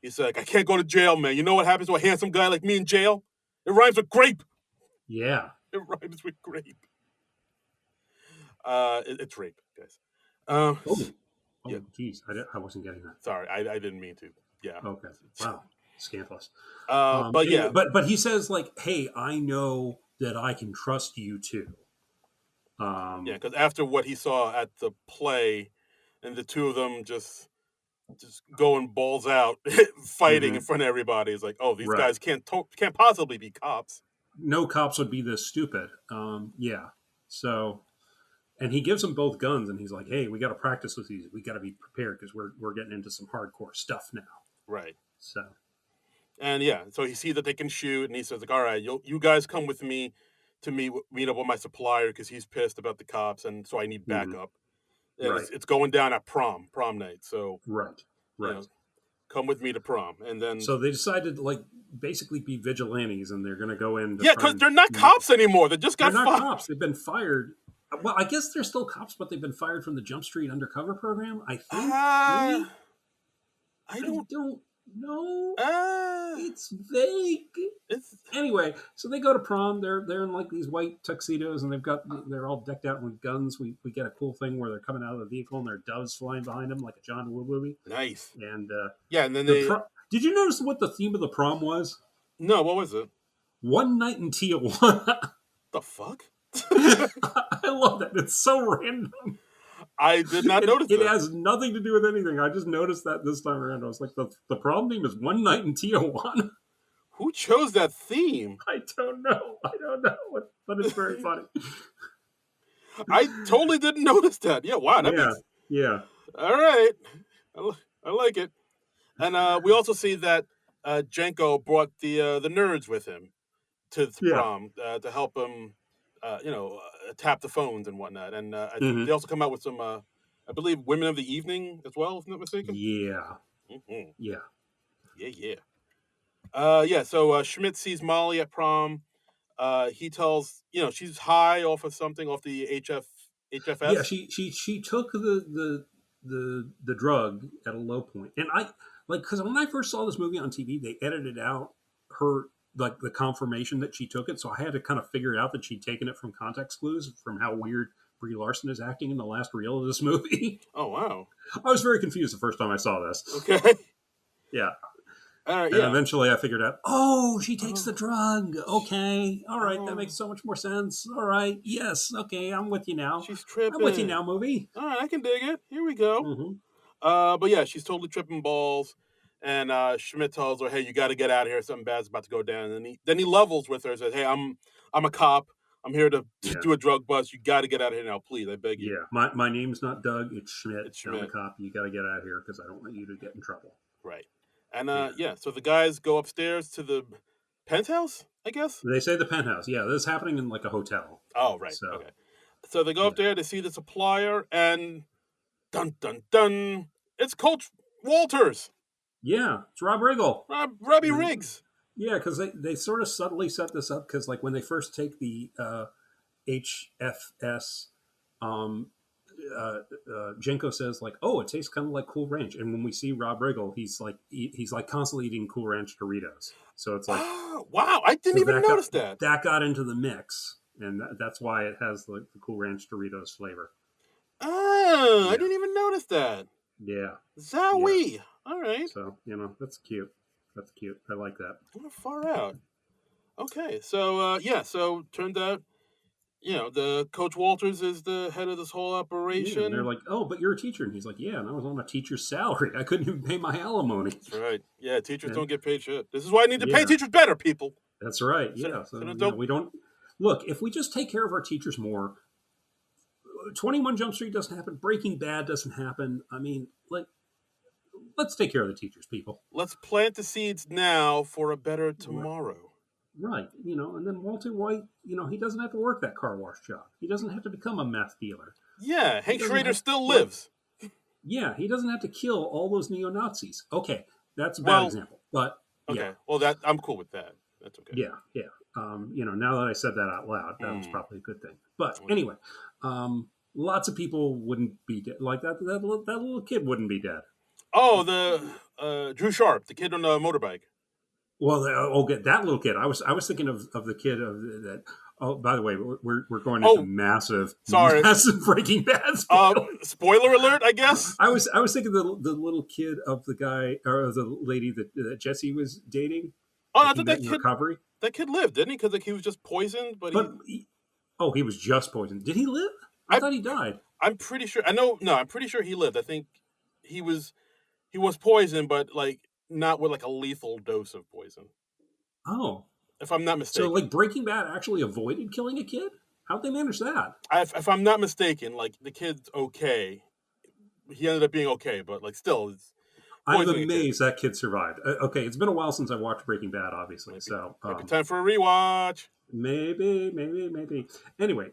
He's like, "I can't go to jail, man. You know what happens to a handsome guy like me in jail? It rhymes with grape." Yeah. It rhymes with grape. It's rape, guys. Geez, I wasn't getting that. Sorry, I didn't mean to. Yeah. Okay. Wow. Scandalous. But he says like, "Hey, I know that I can trust you too." Because after what he saw at the play, and the two of them just going balls out, fighting in front of everybody, is like, "Oh, these guys can't possibly be cops." No cops would be this stupid. So. And he gives them both guns, and he's like, "Hey, we got to practice with these. We got to be prepared because we're getting into some hardcore stuff now." Right. So. And so he sees that they can shoot, and he says, like, "All right, you guys come with me to meet up with my supplier because he's pissed about the cops, and so I need backup." And it's going down at prom night. So right. Come with me to prom, and then so they decided to like basically be vigilantes, and they're going to go in. Because they're not cops anymore. They just got fired. They're not cops. They've been fired. Well, I guess they're still cops, but they've been fired from the Jump Street undercover program. I think. I don't know. It's vague. Anyway, so they go to prom. They're in like these white tuxedos, and they're all decked out with guns. We get a cool thing where they're coming out of the vehicle, and there are doves flying behind them like a John Woo movie. Nice. And and then did you notice what the theme of the prom was? No, what was it? One Night in Tijuana. The fuck? I love that. It's so random. I did not notice It that. has nothing to do with anything. I just noticed that this time around. I was like, the prom theme is One Night in Tijuana. Who chose that theme? I don't know, but it's very funny. I totally didn't notice that. Yeah, wow. Yeah. All right. I like it. And we also see that Jenko brought the nerds with him to the prom to help him, tap the phones and whatnot. And they also come out with some, I believe, Women of the Evening as well, if I'm not mistaken. Yeah. Mm-hmm. Yeah. So Schmidt sees Molly at prom. He tells, she's high off of something, off the HFS. Yeah, she took the drug at a low point, and I because when I first saw this movie on TV, they edited out her the confirmation that she took it, so I had to kind of figure out that she'd taken it from context clues from how weird Brie Larson is acting in the last reel of this movie. Oh wow! I was very confused the first time I saw this. Okay. Yeah. And eventually I figured out, she takes the drug. Okay. All right. That makes so much more sense. All right. Yes. Okay. I'm with you now. She's tripping. I'm with you now, movie. All right. I can dig it. Here we go. Mm-hmm. But yeah, she's totally tripping balls. And Schmidt tells her, hey, you got to get out of here. Something bad's about to go down. And then he levels with her and says, hey, I'm a cop. I'm here to do a drug bust. You got to get out of here now, please. I beg you. Yeah. My name's not Doug. It's Schmidt. I'm a cop. You got to get out of here because I don't want you to get in trouble. Right. And so the guys go upstairs to the penthouse, I guess? They say the penthouse. Yeah, this is happening in like a hotel. Oh, right. Okay. So they go up there to see the supplier, and dun, dun, dun, it's Coach Walters. Yeah, it's Rob Riggle. Robbie Riggs. Yeah, because they sort of subtly set this up because like when they first take the HFS, Jenko says like, "Oh, it tastes kind of like Cool Ranch," and when we see Rob Riggle, he's like constantly eating Cool Ranch Doritos. So it's like, wow, I didn't even notice that. That got into the mix, and that's why it has the Cool Ranch Doritos flavor. Oh, I didn't even notice that. Yeah. Zowie. Yeah. All right. So that's cute. That's cute. I like that. Far out. Okay, so so turned out, the Coach Walters is the head of this whole operation. Yeah, and they're like, "Oh, but you're a teacher," and he's like, "Yeah, and I was on a teacher's salary. I couldn't even pay my alimony." That's right. Yeah, teachers don't get paid shit. This is why I need to pay teachers better, people. That's right. Yeah. So we don't look. If we just take care of our teachers more, 21 Jump Street doesn't happen. Breaking Bad doesn't happen. I mean, let's take care of the teachers, people. Let's plant the seeds now for a better tomorrow. Right. And then Walter White, he doesn't have to work that car wash job. He doesn't have to become a meth dealer. Yeah, Hank Schrader still lives. Yeah, he doesn't have to kill all those neo-Nazis. Okay, that's a bad example. But, okay, well, I'm cool with that. That's okay. Yeah. Now that I said that out loud, that was probably a good thing. But anyway, lots of people wouldn't be dead. Like that little kid wouldn't be dead. Oh, the Drew Sharp, the kid on the motorbike. Well, that little kid. I was thinking of the kid that. Oh, by the way, we're going into massive Breaking Bad. Spoiler alert, I guess. I was thinking the little kid of the guy or the lady that Jesse was dating. Oh, I thought that kid lived, didn't he? Because he was just poisoned, he was just poisoned. Did he live? I thought he died. I'm pretty sure. I'm pretty sure he lived. I think he was poisoned, but not with a lethal dose of poison. Oh. If I'm not mistaken. So Breaking Bad actually avoided killing a kid? How'd they manage that? If I'm not mistaken, the kid's okay. He ended up being okay, but still, I'm amazed that kid survived. Okay, it's been a while since I watched Breaking Bad, obviously. Maybe time for a rewatch. Maybe. Anyway.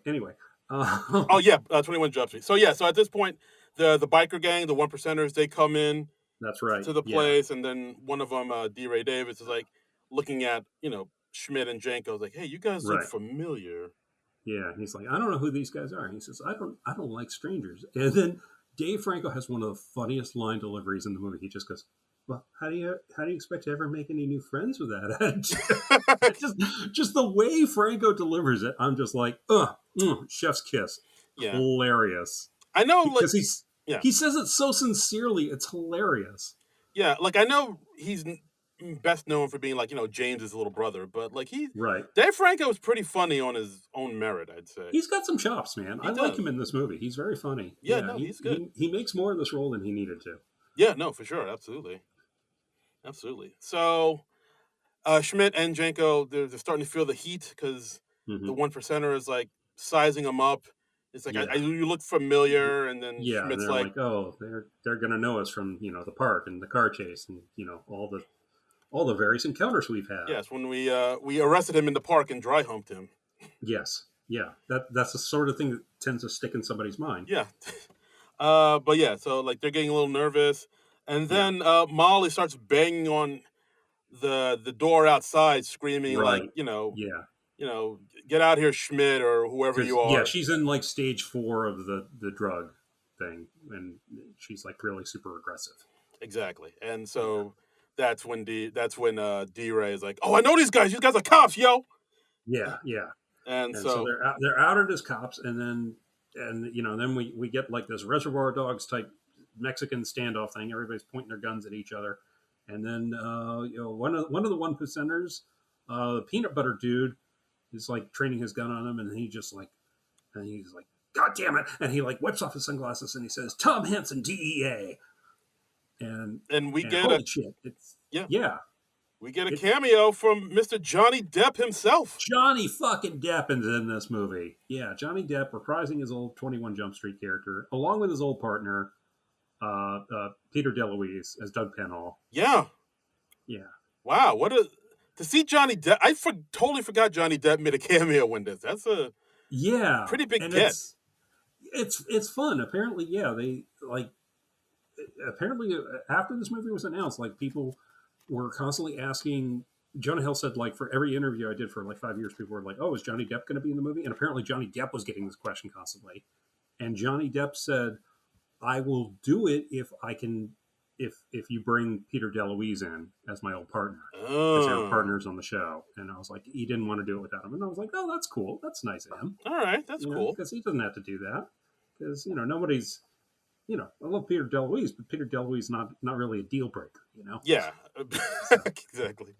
21 Jump Street. So at this point, the biker gang, the one percenters, they come in. That's right. To the place, and then one of them, D. Ray Davis, is looking at Schmidt and Jenko, like, hey, you guys look familiar. Yeah, and he's like, I don't know who these guys are. And he says, I don't like strangers. And then Dave Franco has one of the funniest line deliveries in the movie. He just goes, well, how do you expect to ever make any new friends with that attitude? just the way Franco delivers it, I'm just like, chef's kiss. Yeah. Hilarious. I know, because he says it so sincerely, it's hilarious. Yeah, I know he's best known for being like, James's little brother, but like Right. Dave Franco is pretty funny on his own merit, I'd say. He's got some chops, man. He I like does. him in this movie. He's very funny. Yeah, Yeah, no, he he's good. he makes more in this role than he needed to. Yeah, no, for sure, absolutely, absolutely. So Schmidt and Janko, they're starting to feel the heat because the one percenter is like sizing them up. It's like Yeah. you look familiar, and then Yeah, and Schmidt's they're like, like, oh, they're gonna know us from the park and the car chase and all the various encounters we've had. yes, when we arrested him in the park and dry humped him. Yes, yeah, that's the sort of thing that tends to stick in somebody's mind. Yeah, but yeah, so like they're getting a little nervous, and Yeah, then Molly starts banging on the door outside, screaming like, right. Yeah, get out here, Schmidt, or whoever because you are. she's in like stage 4 of the drug thing, and she's like really super aggressive. Exactly, and Yeah, so that's when D-Ray is like, oh, I know these guys. These guys are cops, yo. yeah. And And so so they're outed as cops, and then we get like this Reservoir Dogs type Mexican standoff thing. Everybody's pointing their guns at each other, and then one of the one percenters, the peanut butter dude, is like training his gun on him, and he's like, God damn it! And he like whips off his sunglasses and he says, Tom Hansen, DEA, and and we and get a holy shit, it's yeah yeah, we get a it's cameo from Mr. Johnny Depp himself. Johnny fucking Depp is in this movie. Yeah, Johnny Depp reprising his old 21 Jump Street character, along with his old partner, Peter DeLuise as Doug Penhall. Yeah. Yeah. Wow. To see Johnny Depp. Totally forgot Johnny Depp made a cameo in this. That's a Yeah. pretty big And get. it's fun. Apparently, yeah, they like apparently after this movie was announced, like people were constantly asking. Jonah Hill said, like, for every interview I did for like 5 years, people were like, "Oh, is Johnny Depp going to be in the movie?" And apparently, Johnny Depp was getting this question constantly. And Johnny Depp said, "I will do it if I can, if you bring Peter DeLuise in as my old partner, because they were partners on the show." And I was like, he didn't want to do it without him, and I was like, "Oh, that's cool. That's nice of him." All right, that's cool. Because he doesn't have to do that. Because nobody's. I love Peter DeLuise, but Peter DeLuise not really a deal breaker. Yeah, exactly.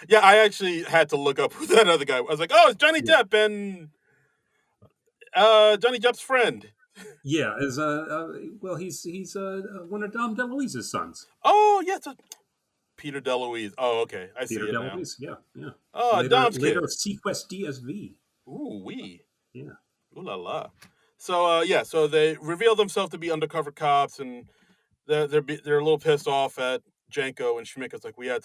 Yeah, I actually had to look up who that other guy was. I was like, oh, it's Johnny Depp and Johnny Depp's friend. Yeah, as well, he's one of Dom DeLuise's sons. Oh, yeah, it's Peter DeLuise. Oh, okay, I see Peter it DeLuise, now. yeah. Oh, Dom's kid. Later Sequest DSV. Ooh wee. Yeah. Ooh la la. So so they reveal themselves to be undercover cops, and they're a little pissed off at Janko and Schmidt. It's like we were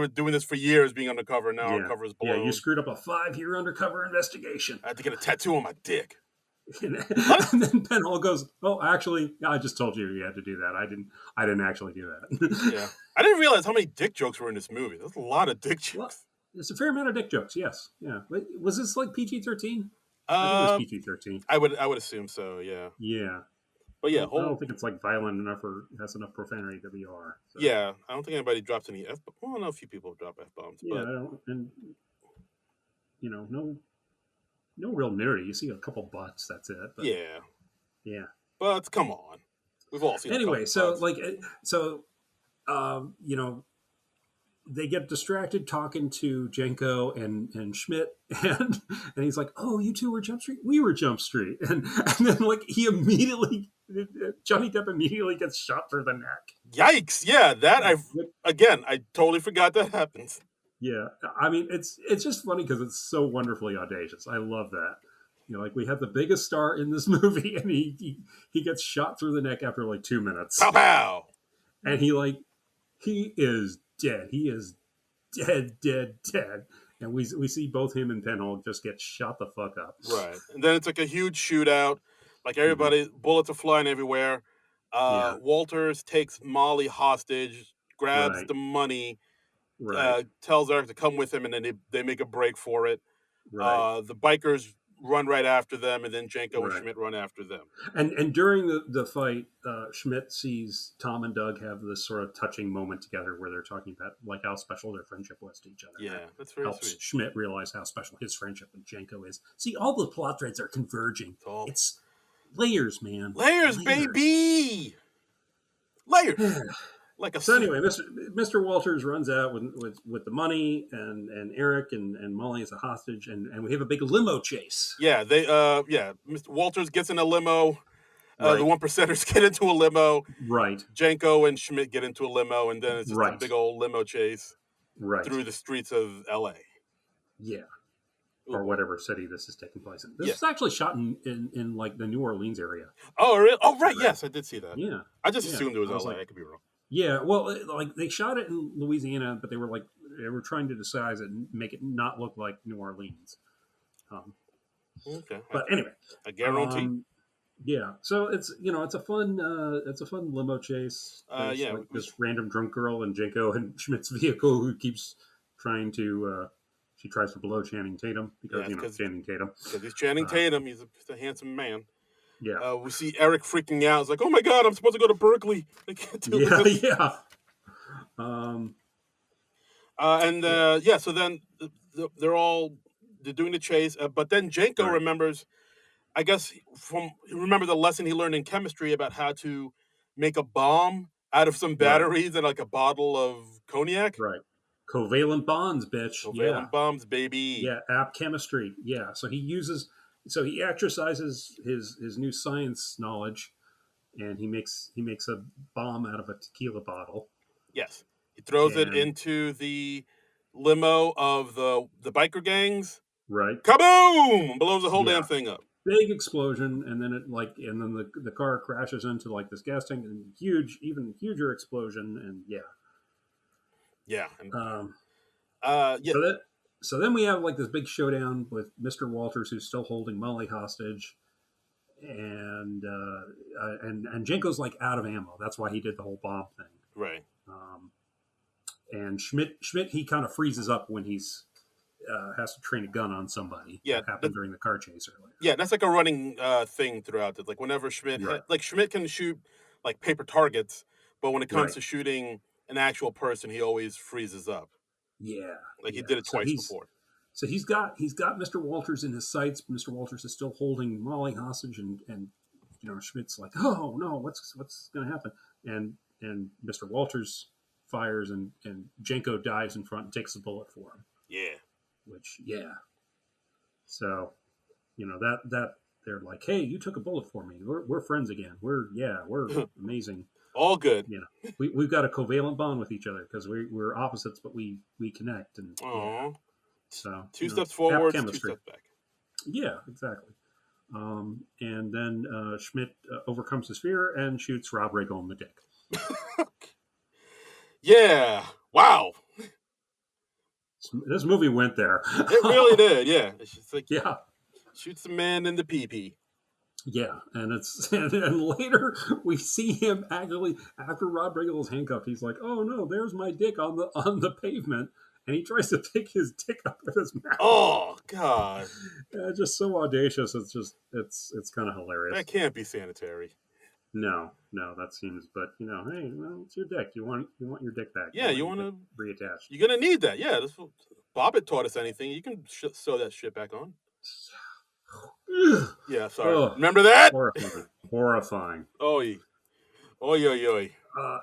doing this for years, being undercover. And now our cover is blown. Yeah, you screwed up a 5-year undercover investigation. I had to get a tattoo on my dick. And then Penhall goes, "Oh, actually, I just told you had to do that. I didn't actually do that." Yeah, I didn't realize how many dick jokes were in this movie. There's a lot of dick jokes. Well, there's a fair amount of dick jokes. Yes, yeah. Was this like PG-13? I think it was PG-13. I would assume so. Yeah. Yeah. But yeah, I don't think it's like violent enough or has enough profanity to be R. So. Yeah, I don't think anybody drops any F. Well, I know a few people drop F bombs. Yeah, but... and no real nudity. You see a couple butts. That's it. But, yeah. But come on, we've all seen. Anyway, so they get distracted talking to Janko and Schmidt, and he's like, "Oh, you two were Jump Street. We were Jump Street," and then like Johnny Depp immediately gets shot through the neck. Yikes! Yeah, I totally forgot that happens. Yeah, I mean it's just funny because it's so wonderfully audacious. I love that. Like we have the biggest star in this movie, and he gets shot through the neck after like 2 minutes. Pow pow! And he is dead. He is dead. And we see both him and Penhall just get shot the fuck up. Right, and then it's like a huge shootout. Like everybody, bullets are flying everywhere. Walters takes Molly hostage, grabs the money. Right. Tells Eric to come with him, and then they make a break for it. Right. The bikers run right after them, and then Janko and Schmidt run after them. And during the fight, Schmidt sees Tom and Doug have this sort of touching moment together where they're talking about like how special their friendship was to each other. Yeah, that's very sweet. Schmidt realize how special his friendship with Janko is. See, all the plot threads are converging. It's layers, man. Layers, baby. Layers. like a. So anyway, Mr. Walters runs out with the money and Eric and Molly as a hostage, and we have a big limo chase. Yeah, Mr. Walters gets in a limo. Right. The one percenters get into a limo. Right. Jenko and Schmidt get into a limo, and then it's just a Right. big old limo chase Right. through the streets of L.A. Yeah. Ooh. Or whatever city this is taking place in. This is actually shot in like the New Orleans area. Oh, really? Oh, right. Yes, I did see that. Yeah. I just assumed it was LA. Like, I could be wrong. Yeah. Well, like they shot it in Louisiana, but they were trying to disguise it and make it not look like New Orleans. Okay. But anyway, I guarantee. Yeah. So it's a fun limo chase. Yeah. Like this random drunk girl in Jenko and Schmidt's vehicle who keeps trying to. She tries to blow Channing Tatum because Channing Tatum. Because he's Channing Tatum. He's a handsome man. Yeah. We see Eric freaking out. It's like, oh my God, I'm supposed to go to Berkeley. I can't do this. Yeah. So then they're doing the chase. But then Jenko remembers, I guess, remember the lesson he learned in chemistry about how to make a bomb out of some batteries and like a bottle of cognac. Right. Covalent bonds, bitch. Covalent bombs, baby. Yeah, app chemistry. Yeah. So he exercises his new science knowledge, and he makes a bomb out of a tequila bottle. Yes. He throws it into the limo of the biker gangs. Right. Kaboom! Blows the whole damn thing up. Big explosion, and then the car crashes into like this gas tank, and even huger explosion, and yeah. Yeah. So then we have like this big showdown with Mr. Walters, who's still holding Molly hostage, and Jenko's like out of ammo. That's why he did the whole bomb thing. Right. And Schmidt he kind of freezes up when he's has to train a gun on somebody. Yeah, that happened during the car chase earlier. Yeah, that's like a running thing throughout it. Like whenever Schmidt can shoot like paper targets, but when it comes to shooting an actual person, he always freezes up. Yeah, he did it twice before. So he's got Mr. Walters in his sights. Mr. Walters is still holding Molly hostage, and Schmidt's like, oh no, what's going to happen? And Mr. Walters fires, and Jenko dives in front and takes a bullet for him. Yeah. So, that they're like, hey, you took a bullet for me. We're friends again. We're amazing. All good. We've got a covalent bond with each other because we're opposites, but we connect. And so two steps forward, 2 steps back. Yeah, exactly. And then Schmidt overcomes his fear and shoots Rob Riggle in the dick. Yeah. Wow. This movie went there. It really did. Yeah. It's just like shoots the man in the pee-pee. Yeah, and later we see him actually after Rob Riggle is handcuffed. He's like, "Oh no, there's my dick on the pavement," and he tries to pick his dick up with his mouth. Oh God! Just so audacious. It's kind of hilarious. That can't be sanitary. No, that seems. But hey, well, it's your dick. You want your dick back? Yeah, you want to reattach. You're gonna need that. Yeah, Bobbitt taught us anything. You can sew that shit back on. Yeah, sorry. Oh, remember that? Horrifying. Oy.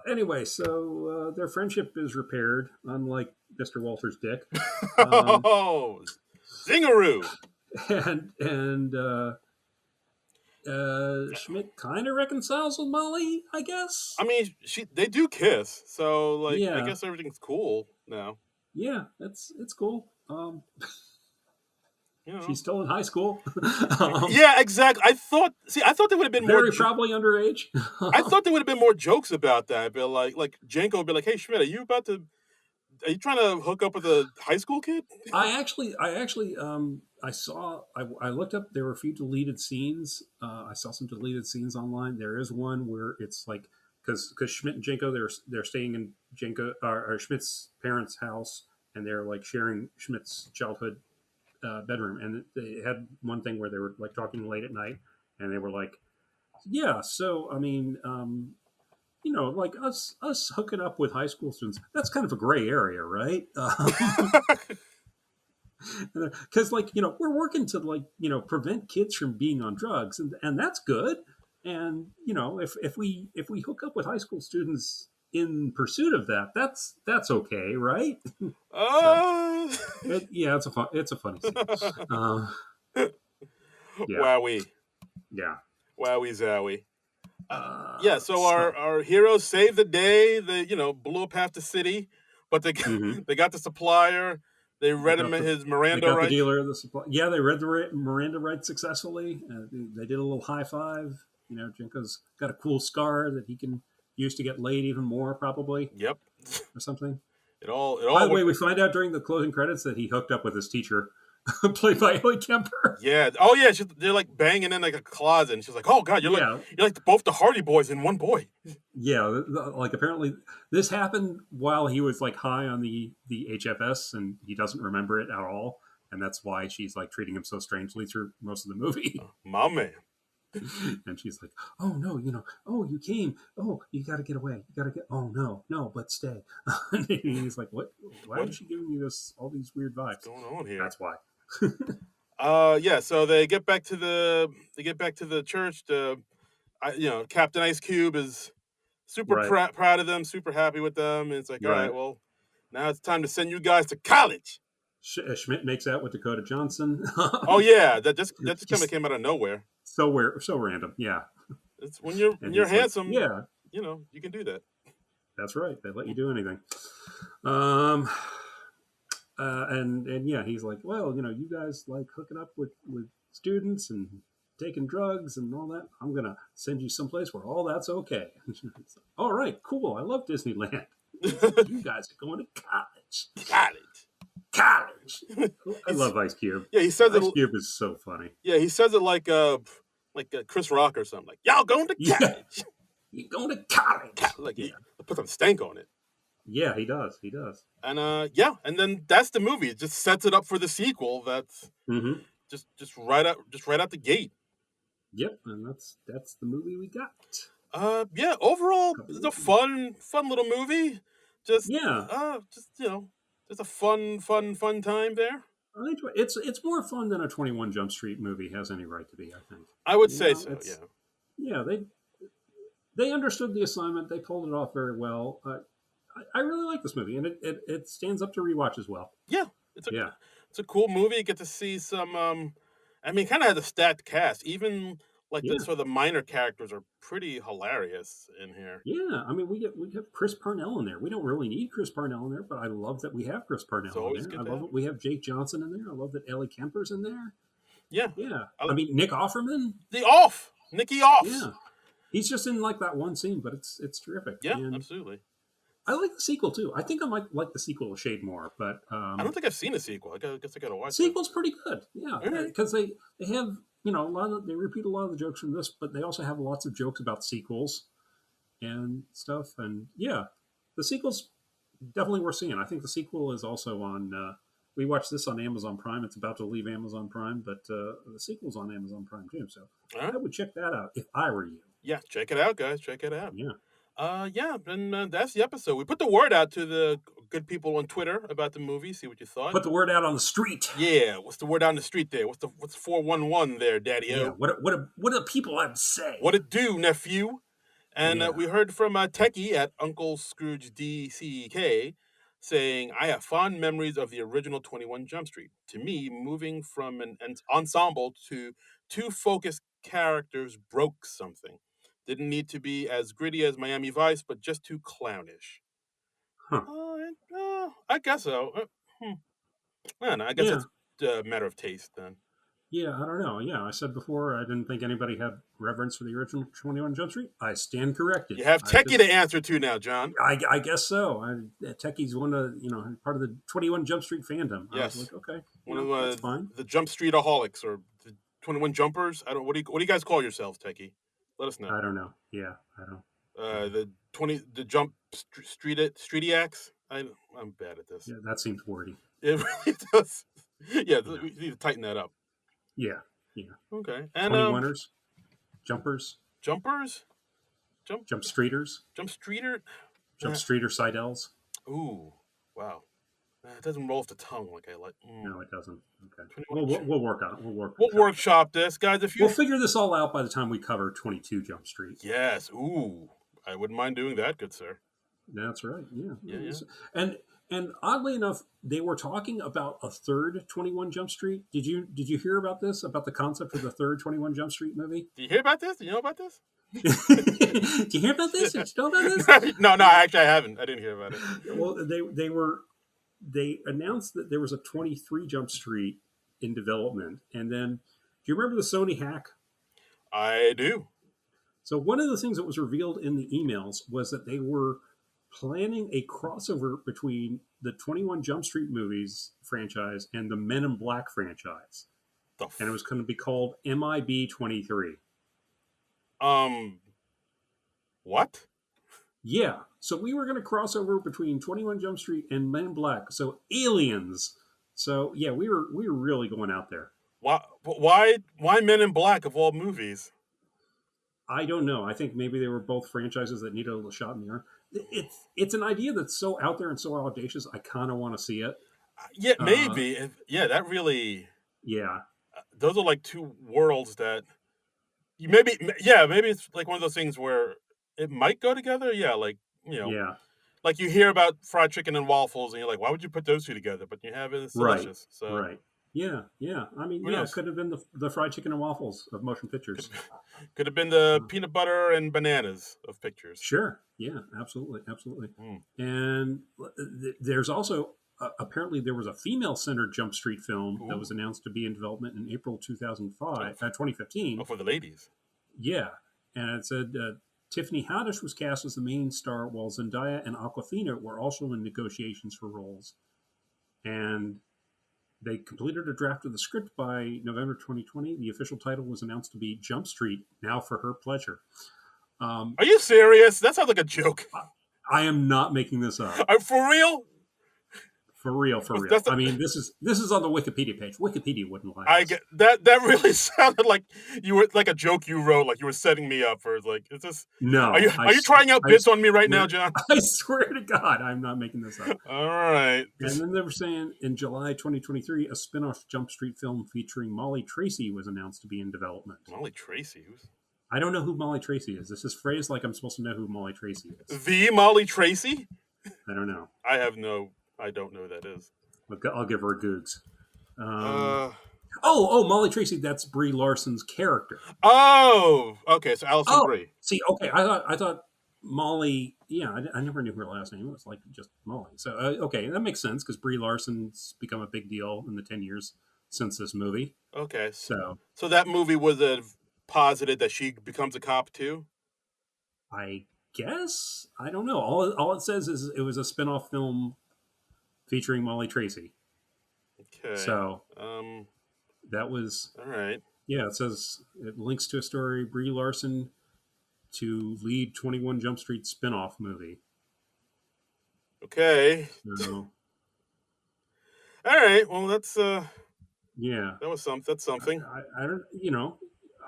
Anyway, so their friendship is repaired, unlike Mr. Walter's dick. Zingaroo. And Schmidt kind of reconciles with Molly, I guess. I mean, they do kiss, so I guess everything's cool now. Yeah, it's cool. She's still in high school. Yeah, exactly. I thought there would have been very probably underage. I thought there would have been more jokes about that. But like Jenko would be like, "Hey Schmidt, are you trying to hook up with a high school kid?" I looked up. There were a few deleted scenes. I saw some deleted scenes online. There is one where it's like because Schmidt and Jenko they're staying in Jenko or Schmidt's parents' house, and they're like sharing Schmidt's childhood bedroom, and they had one thing where they were like talking late at night, and they were like, "Yeah, so I mean, like us hooking up with high school students, that's kind of a gray area, right?" Because we're working to prevent kids from being on drugs, and that's good. And if we hook up with high school students, in pursuit of that, that's okay, right? So Uh, it's a funny scene. Yeah, Wowie. yeah. Wowie zowie. Yeah, so So our heroes saved the day. They, blew up half the city, but they got, mhm. they got the supplier. They they read him got the his they Miranda got the rights. dealer of the supply. Yeah, they read the Miranda rights successfully. They did a little high five. Jinko's got a cool scar that he can use to get laid even more, probably, Yep. or something. It By all the way, worked. we find out during the closing credits that he hooked up with his teacher, played by Ellie Kemper. Yeah. Oh yeah. They're like banging in like a closet, and she's like, "Oh God, Yeah, you're like both the Hardy Boys in one boy." yeah. Like apparently this happened while he was like high on the HFS, and he doesn't remember it at all, and that's why she's like treating him so strangely through most of the movie. My man. And she's like, "Oh no, oh you came, oh you got to get away, you got to get, oh no, but stay." And he's like, "What? Why What is she giving me all these weird what's vibes?" going on here? That's why. Yeah. So they get back to the church. Captain Ice Cube is super Right, proud of them, super happy with them. And it's like, all right. right, well, now it's time to send you guys to college. Schmidt makes out with Dakota Johnson. Oh yeah, that just kind of Just came out of nowhere. so random, yeah. It's when And you're he's like, handsome, "Yeah, you can do that. that's right. They let you do anything." Um, and yeah, he's like, "Well, you guys like hooking up with students and taking drugs and all that. I'm gonna send you someplace where all that's okay." All right, cool. I love Disneyland. You guys are going to college. College. College. I He's love Ice Cube. yeah, he says it. Ice Cube is so funny. Yeah, he says it like Chris Rock or something. Like y'all going to Yeah, college. you're going to college. Like Yeah, he put some stank on it. yeah, he does. He does. And yeah, and then that's the movie. It just sets it up for the sequel. That's Mm-hmm. just right out the gate. Yep, and that's the movie we got. Yeah, overall, Couple it's a movies. fun little movie. Just, Yeah, just just a fun time there. I enjoy. It's more fun than a 21 Jump Street movie has any right to be. I think. I would say so. Yeah. It's yeah. They understood the assignment. They pulled it off very well. I really like this movie, and it stands up to rewatch as well. Yeah, it's a Yeah, it's a cool movie. You get to see some. I mean, kind of has a stacked cast. Even like the yeah, sort of the minor characters are pretty hilarious in here. yeah. I mean, we have Chris Parnell in there. We don't really need Chris Parnell in there, but I love that we have Chris It's Parnell in always there. I good to love have. that we have Jake Johnson in there. I love that Ellie Kemper's in there. Yeah, Yeah, I I like mean Nick Offerman. the off Nikki Offs. Yeah, he's just in like that one scene, but it's terrific. Yeah, And absolutely. I like the sequel too. I think I might like the sequel a shade more, but I don't think I've seen a sequel. Guess I gotta watch it. sequel's pretty good. Yeah, All right. because they have a lot of they repeat a lot of the jokes from this, but they also have lots of jokes about sequels and stuff. And yeah, the sequel's definitely worth seeing. I think the sequel is also on. We watched this on Amazon Prime. It's about to leave Amazon Prime, but the sequel's on Amazon Prime too. So All right. I would check that out if I were you. Yeah, check it out, guys. Check it out. Yeah. Yeah, and that's the episode. We put the word out to the good people on Twitter about the movie. See what you thought. Put the word out on the street. Yeah, what's the word out on the street there? What's 411 there, Daddy Yeah. O? What do the people have to say? What it do, nephew? And Yeah. we heard from Techie at Uncle Scrooge DCK saying, I have fond memories of the original 21 Jump Street. To me, moving from an ensemble to two focused characters broke something. Didn't need to be as gritty as Miami Vice, but just too clownish. Huh. I guess so. I don't know. I guess Yeah. it's a matter of taste then. Yeah, I don't know. Yeah, I said before I didn't think anybody had reverence for the original 21 Jump Street. I stand corrected. You have Techie to answer to now, John. I guess so. Techie's one of part of the 21 Jump Street fandom. Yes. I was like, okay, One of that's fine. the Jump Streetaholics or the 21 Jumpers. I don't. What do you guys call yourselves, Techie? Let us know. I don't know. Yeah, I don't. The Jump Streetiacs. I'm bad at this. Yeah, that seems wordy. It really does. Yeah, we need to tighten that up. Yeah. Okay. And 21ers, jumpers, Jumpers, jump streeters, Jump Streeter. jump streeter Seidels. Ooh, wow. It doesn't roll off the tongue like I like. No, it doesn't. Okay. 21 We'll work on it. We'll workshop this, guys. If you We'll figure this all out by the time we cover 22 Jump Street. yes, ooh, I wouldn't mind doing that, good sir. That's right. Yeah. Yeah. And oddly enough, they were talking about a third 21 Jump Street. Did you hear about this? About the concept for the third 21 Jump Street movie? Do you hear about this? Do you know about this? Did you hear about this? Did you know about this? No, actually, I haven't. I didn't hear about it. Well, they announced that there was a 23 Jump Street in development, and then do you remember the Sony hack? I do. So one of the things that was revealed in the emails was that they were planning a crossover between the 21 Jump Street movies franchise and the Men in Black franchise. And it was going to be called MIB 23. What? Yeah. So we were going to cross over between 21 Jump Street and Men in Black. So aliens. So yeah, we were really going out there. Why Men in Black of all movies? I don't know. I think maybe they were both franchises that needed a little shot in the arm. It's an idea that's so out there and so audacious. I kind of want to see it. Yeah, maybe. That really. Yeah. Those are like two worlds that maybe it's like one of those things where it might go together. Yeah, like Yeah. Like you hear about fried chicken and waffles, and you're like, why would you put those two together? But you have it, it's delicious. So. Right. Yeah. I mean, it could have been the fried chicken and waffles of motion pictures. Could have been the peanut butter and bananas of pictures. Sure. Yeah. Absolutely. And there's also apparently there was a female-centered Jump Street film that was announced to be in development in April 2015. Oh, for the ladies. Yeah, and it said Tiffany Haddish was cast as the main star, while Zendaya and Awkwafina were also in negotiations for roles. And they completed a draft of the script by November 2020. The official title was announced to be Jump Street, Now for Her Pleasure. Are you serious? That sounds like a joke. I am not making this up. For real? For real. I mean, this is on the Wikipedia page. Wikipedia wouldn't lie. I get that. That really sounded like you were like a joke you wrote, like you were setting me up for. Like, is this? No. Are you trying out bits on me right now, John? I swear to God, I'm not making this up. All right. And then they were saying in July 2023, a spin-off Jump Street film featuring Molly Tracy was announced to be in development. Molly Tracy? I don't know who Molly Tracy is. This is phrased like I'm supposed to know who Molly Tracy is. The Molly Tracy? I don't know. I don't know who that is. I'll give her a googs. Molly Tracy, that's Brie Larson's character. Oh, okay, so Alison Brie. See, okay, I thought Molly, yeah, I never knew her last name. It was like just Molly. So, okay, that makes sense because Brie Larson's become a big deal in the 10 years since this movie. Okay, so that movie was posited that she becomes a cop too? I guess. I don't know. All it says is it was a spin-off film featuring Molly Tracy. Okay. So, that was... All right. Yeah, it links to a story, Brie Larson to lead 21 Jump Street spin-off movie. Okay. So, all right. Well, that's yeah. That's something. I don't,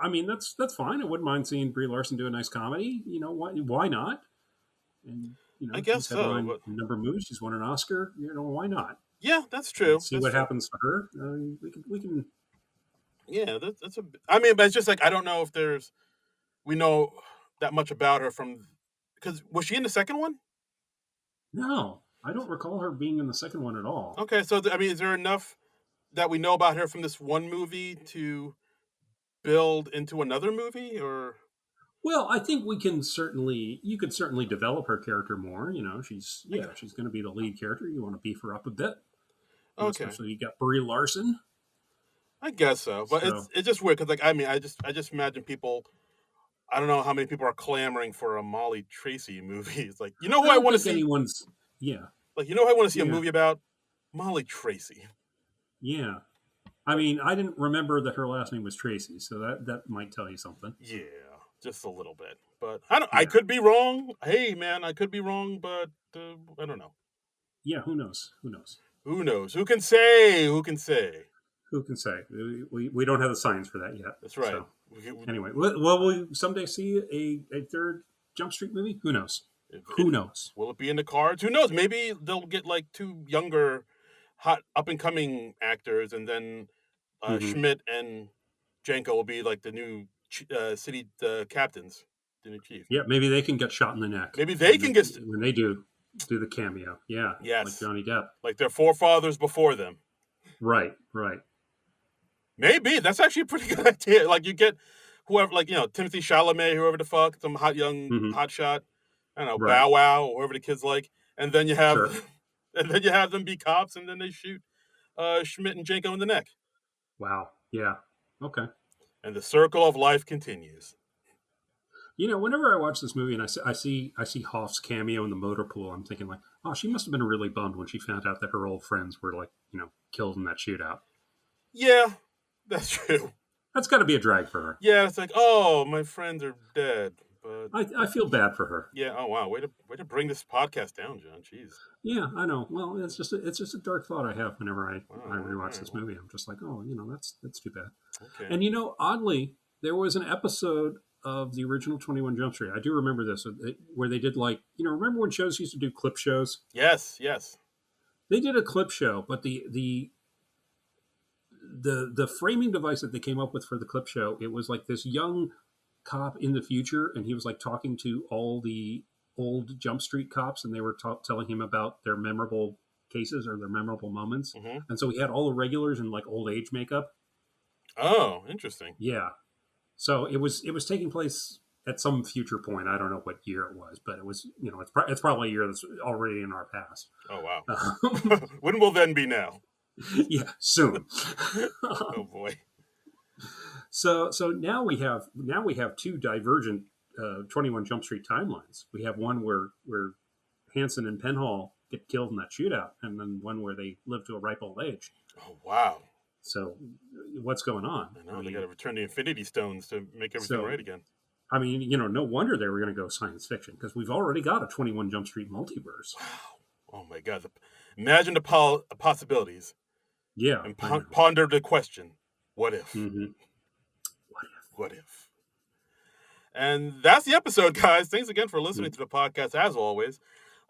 I mean, that's fine. I wouldn't mind seeing Brie Larson do a nice comedy. Why not? And I guess she's so. A number of movies. She's won an Oscar. Why not? Yeah, that's true. See what happens to her. We can. Yeah, that's a. I mean, but it's just like I don't know if we know that much about her because was she in the second one? No, I don't recall her being in the second one at all. Okay, so I mean, is there enough that we know about her from this one movie to build into another movie, or? Well, I think you could certainly develop her character more. She's going to be the lead character. You want to beef her up a bit. Okay. Especially you got Brie Larson. I guess so, but it's just weird because like I mean I just imagine people. I don't know how many people are clamoring for a Molly Tracy movie. It's like who I want to see. Anyone's Like who I want to see a movie about? Molly Tracy. Yeah. I mean, I didn't remember that her last name was Tracy, so that might tell you something. Yeah, just a little bit. But I could be wrong. Hey, man, I could be wrong, but I don't know. Yeah, who knows? Who can say? Who can say? We don't have the science for that yet. That's right. So, anyway, will we someday see a third Jump Street movie? Who knows? Who knows? Will it be in the cards? Who knows? Maybe they'll get like two younger, hot, up-and-coming actors, and then Schmidt and Janko will be like the new city captains. achieve. Yeah, maybe they can get shot in the neck. Maybe they can get... When they do the cameo. Yeah. Yes. Like Johnny Depp. Like their forefathers before them. Right. Maybe. That's actually a pretty good idea. Like you get whoever, like, Timothy Chalamet, whoever the fuck, some hot young hotshot. I don't know, Right. Bow Wow, or whoever the kids like. And then you have and then you have them be cops, and then they shoot Schmidt and Jenko in the neck. Wow. Yeah. Okay. And the circle of life continues. Whenever I watch this movie and I see Hoff's cameo in the motor pool, I'm thinking like, oh, she must have been really bummed when she found out that her old friends were like, killed in that shootout. Yeah, that's true. That's got to be a drag for her. Yeah, it's like, oh, my friends are dead. But I feel bad for her. Yeah. Oh wow. Way to bring this podcast down, John. Jeez. Yeah, I know. Well, it's just a dark thought I have whenever I rewatch this movie. I'm just like, oh, that's too bad. Okay. And oddly, there was an episode of the original 21 Jump Street. I do remember this, where they did like, remember when shows used to do clip shows? Yes. They did a clip show, but the framing device that they came up with for the clip show, it was like this young cop in the future, and he was like talking to all the old Jump Street cops, and they were telling him about their memorable cases or their memorable moments. Mm-hmm. And so he had all the regulars in like old age makeup. Oh, interesting. Yeah. So it was taking place at some future point. I don't know what year it was, but it was, it's probably a year that's already in our past. Oh, wow. When will then be now? Yeah, soon. Oh boy. So now we have two divergent 21 Jump Street timelines. We have one where Hanson and Penhall get killed in that shootout, and then one where they live to a ripe old age. Oh wow. So what's going on? I know, they got to return the Infinity Stones to make everything right again. I mean, no wonder they were going to go science fiction, because we've already got a 21 Jump Street multiverse. Wow. Oh my God. Imagine the possibilities. Yeah. And ponder the question, what if? Mm-hmm. What if? And that's the episode, guys. Thanks again for listening to the podcast, as always.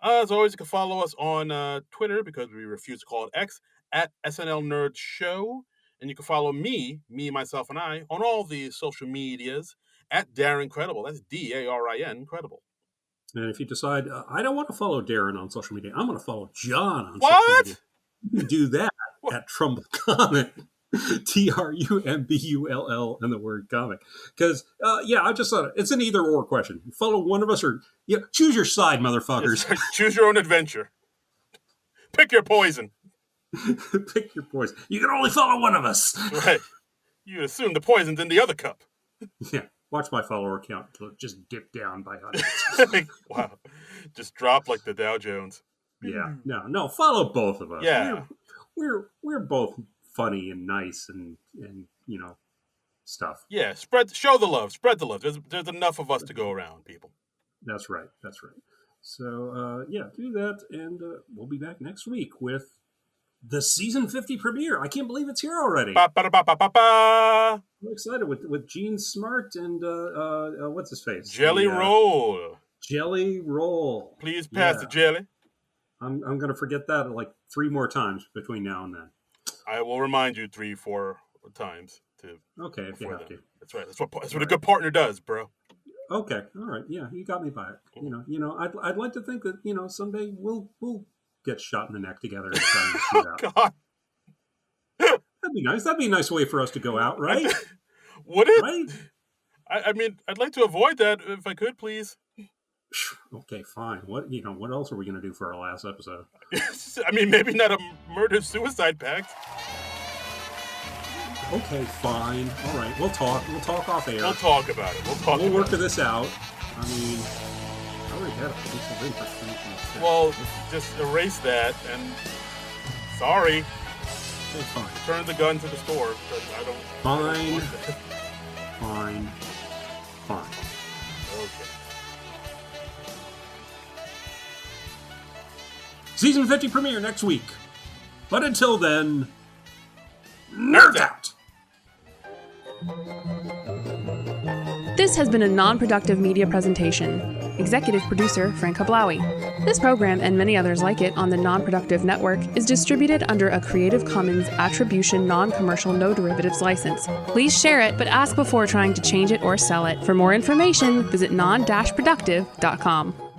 As always, you can follow us on Twitter, because we refuse to call it X, at SNL Nerd Show. And you can follow me, myself, and I on all the social medias at Darren Credible. That's DARIN Credible. And if you decide, I don't want to follow Darren on social media, I'm going to follow John on social media. You can do that at Trumbull Comic. TRUMBULL and the word comic. Because, I just thought it's an either or question. You follow one of us or choose your side, motherfuckers. Yes, choose your own adventure. Pick your poison. Pick your poison. You can only follow one of us. Right. You assume the poison's in the other cup. Yeah. Watch my follower count just dip down by hundreds. Wow. Just drop like the Dow Jones. Yeah. No. Follow both of us. Yeah. We're both funny and nice and stuff. Yeah, show the love, spread the love. There's enough of us to go around, people. That's right. So do that, and we'll be back next week with the season 50 premiere. I can't believe it's here already. I'm excited with Gene Smart and what's his face? Jelly Roll. Jelly Roll. Please pass the jelly. I'm going to forget that like 3 more times between now and then. I will remind you 3-4 times to. Okay, if you have to. That's right. That's what a good partner does, bro. Okay, all right. Yeah, you got me by it. I'd like to think that someday we'll get shot in the neck together and try and shoot out. God, that'd be nice. That'd be a nice way for us to go out, right? Would it? Right. I mean, I'd like to avoid that if I could, please. Okay, fine. What else are we going to do for our last episode? I mean, maybe not a murder-suicide pact. Okay, fine. All right, we'll talk. We'll talk off air. We'll talk about it. We'll work this out. I mean, I already had a piece of information. Well, just erase that and sorry. Okay, fine. Turn the gun to the store. I don't. Fine. Fine. Okay. Season 50 premiere next week. But until then, nerd out! This has been a non-productive media presentation. Executive producer Frank Hablawi. This program and many others like it on the Non-Productive Network is distributed under a Creative Commons Attribution Non-Commercial No Derivatives license. Please share it, but ask before trying to change it or sell it. For more information, visit non-productive.com.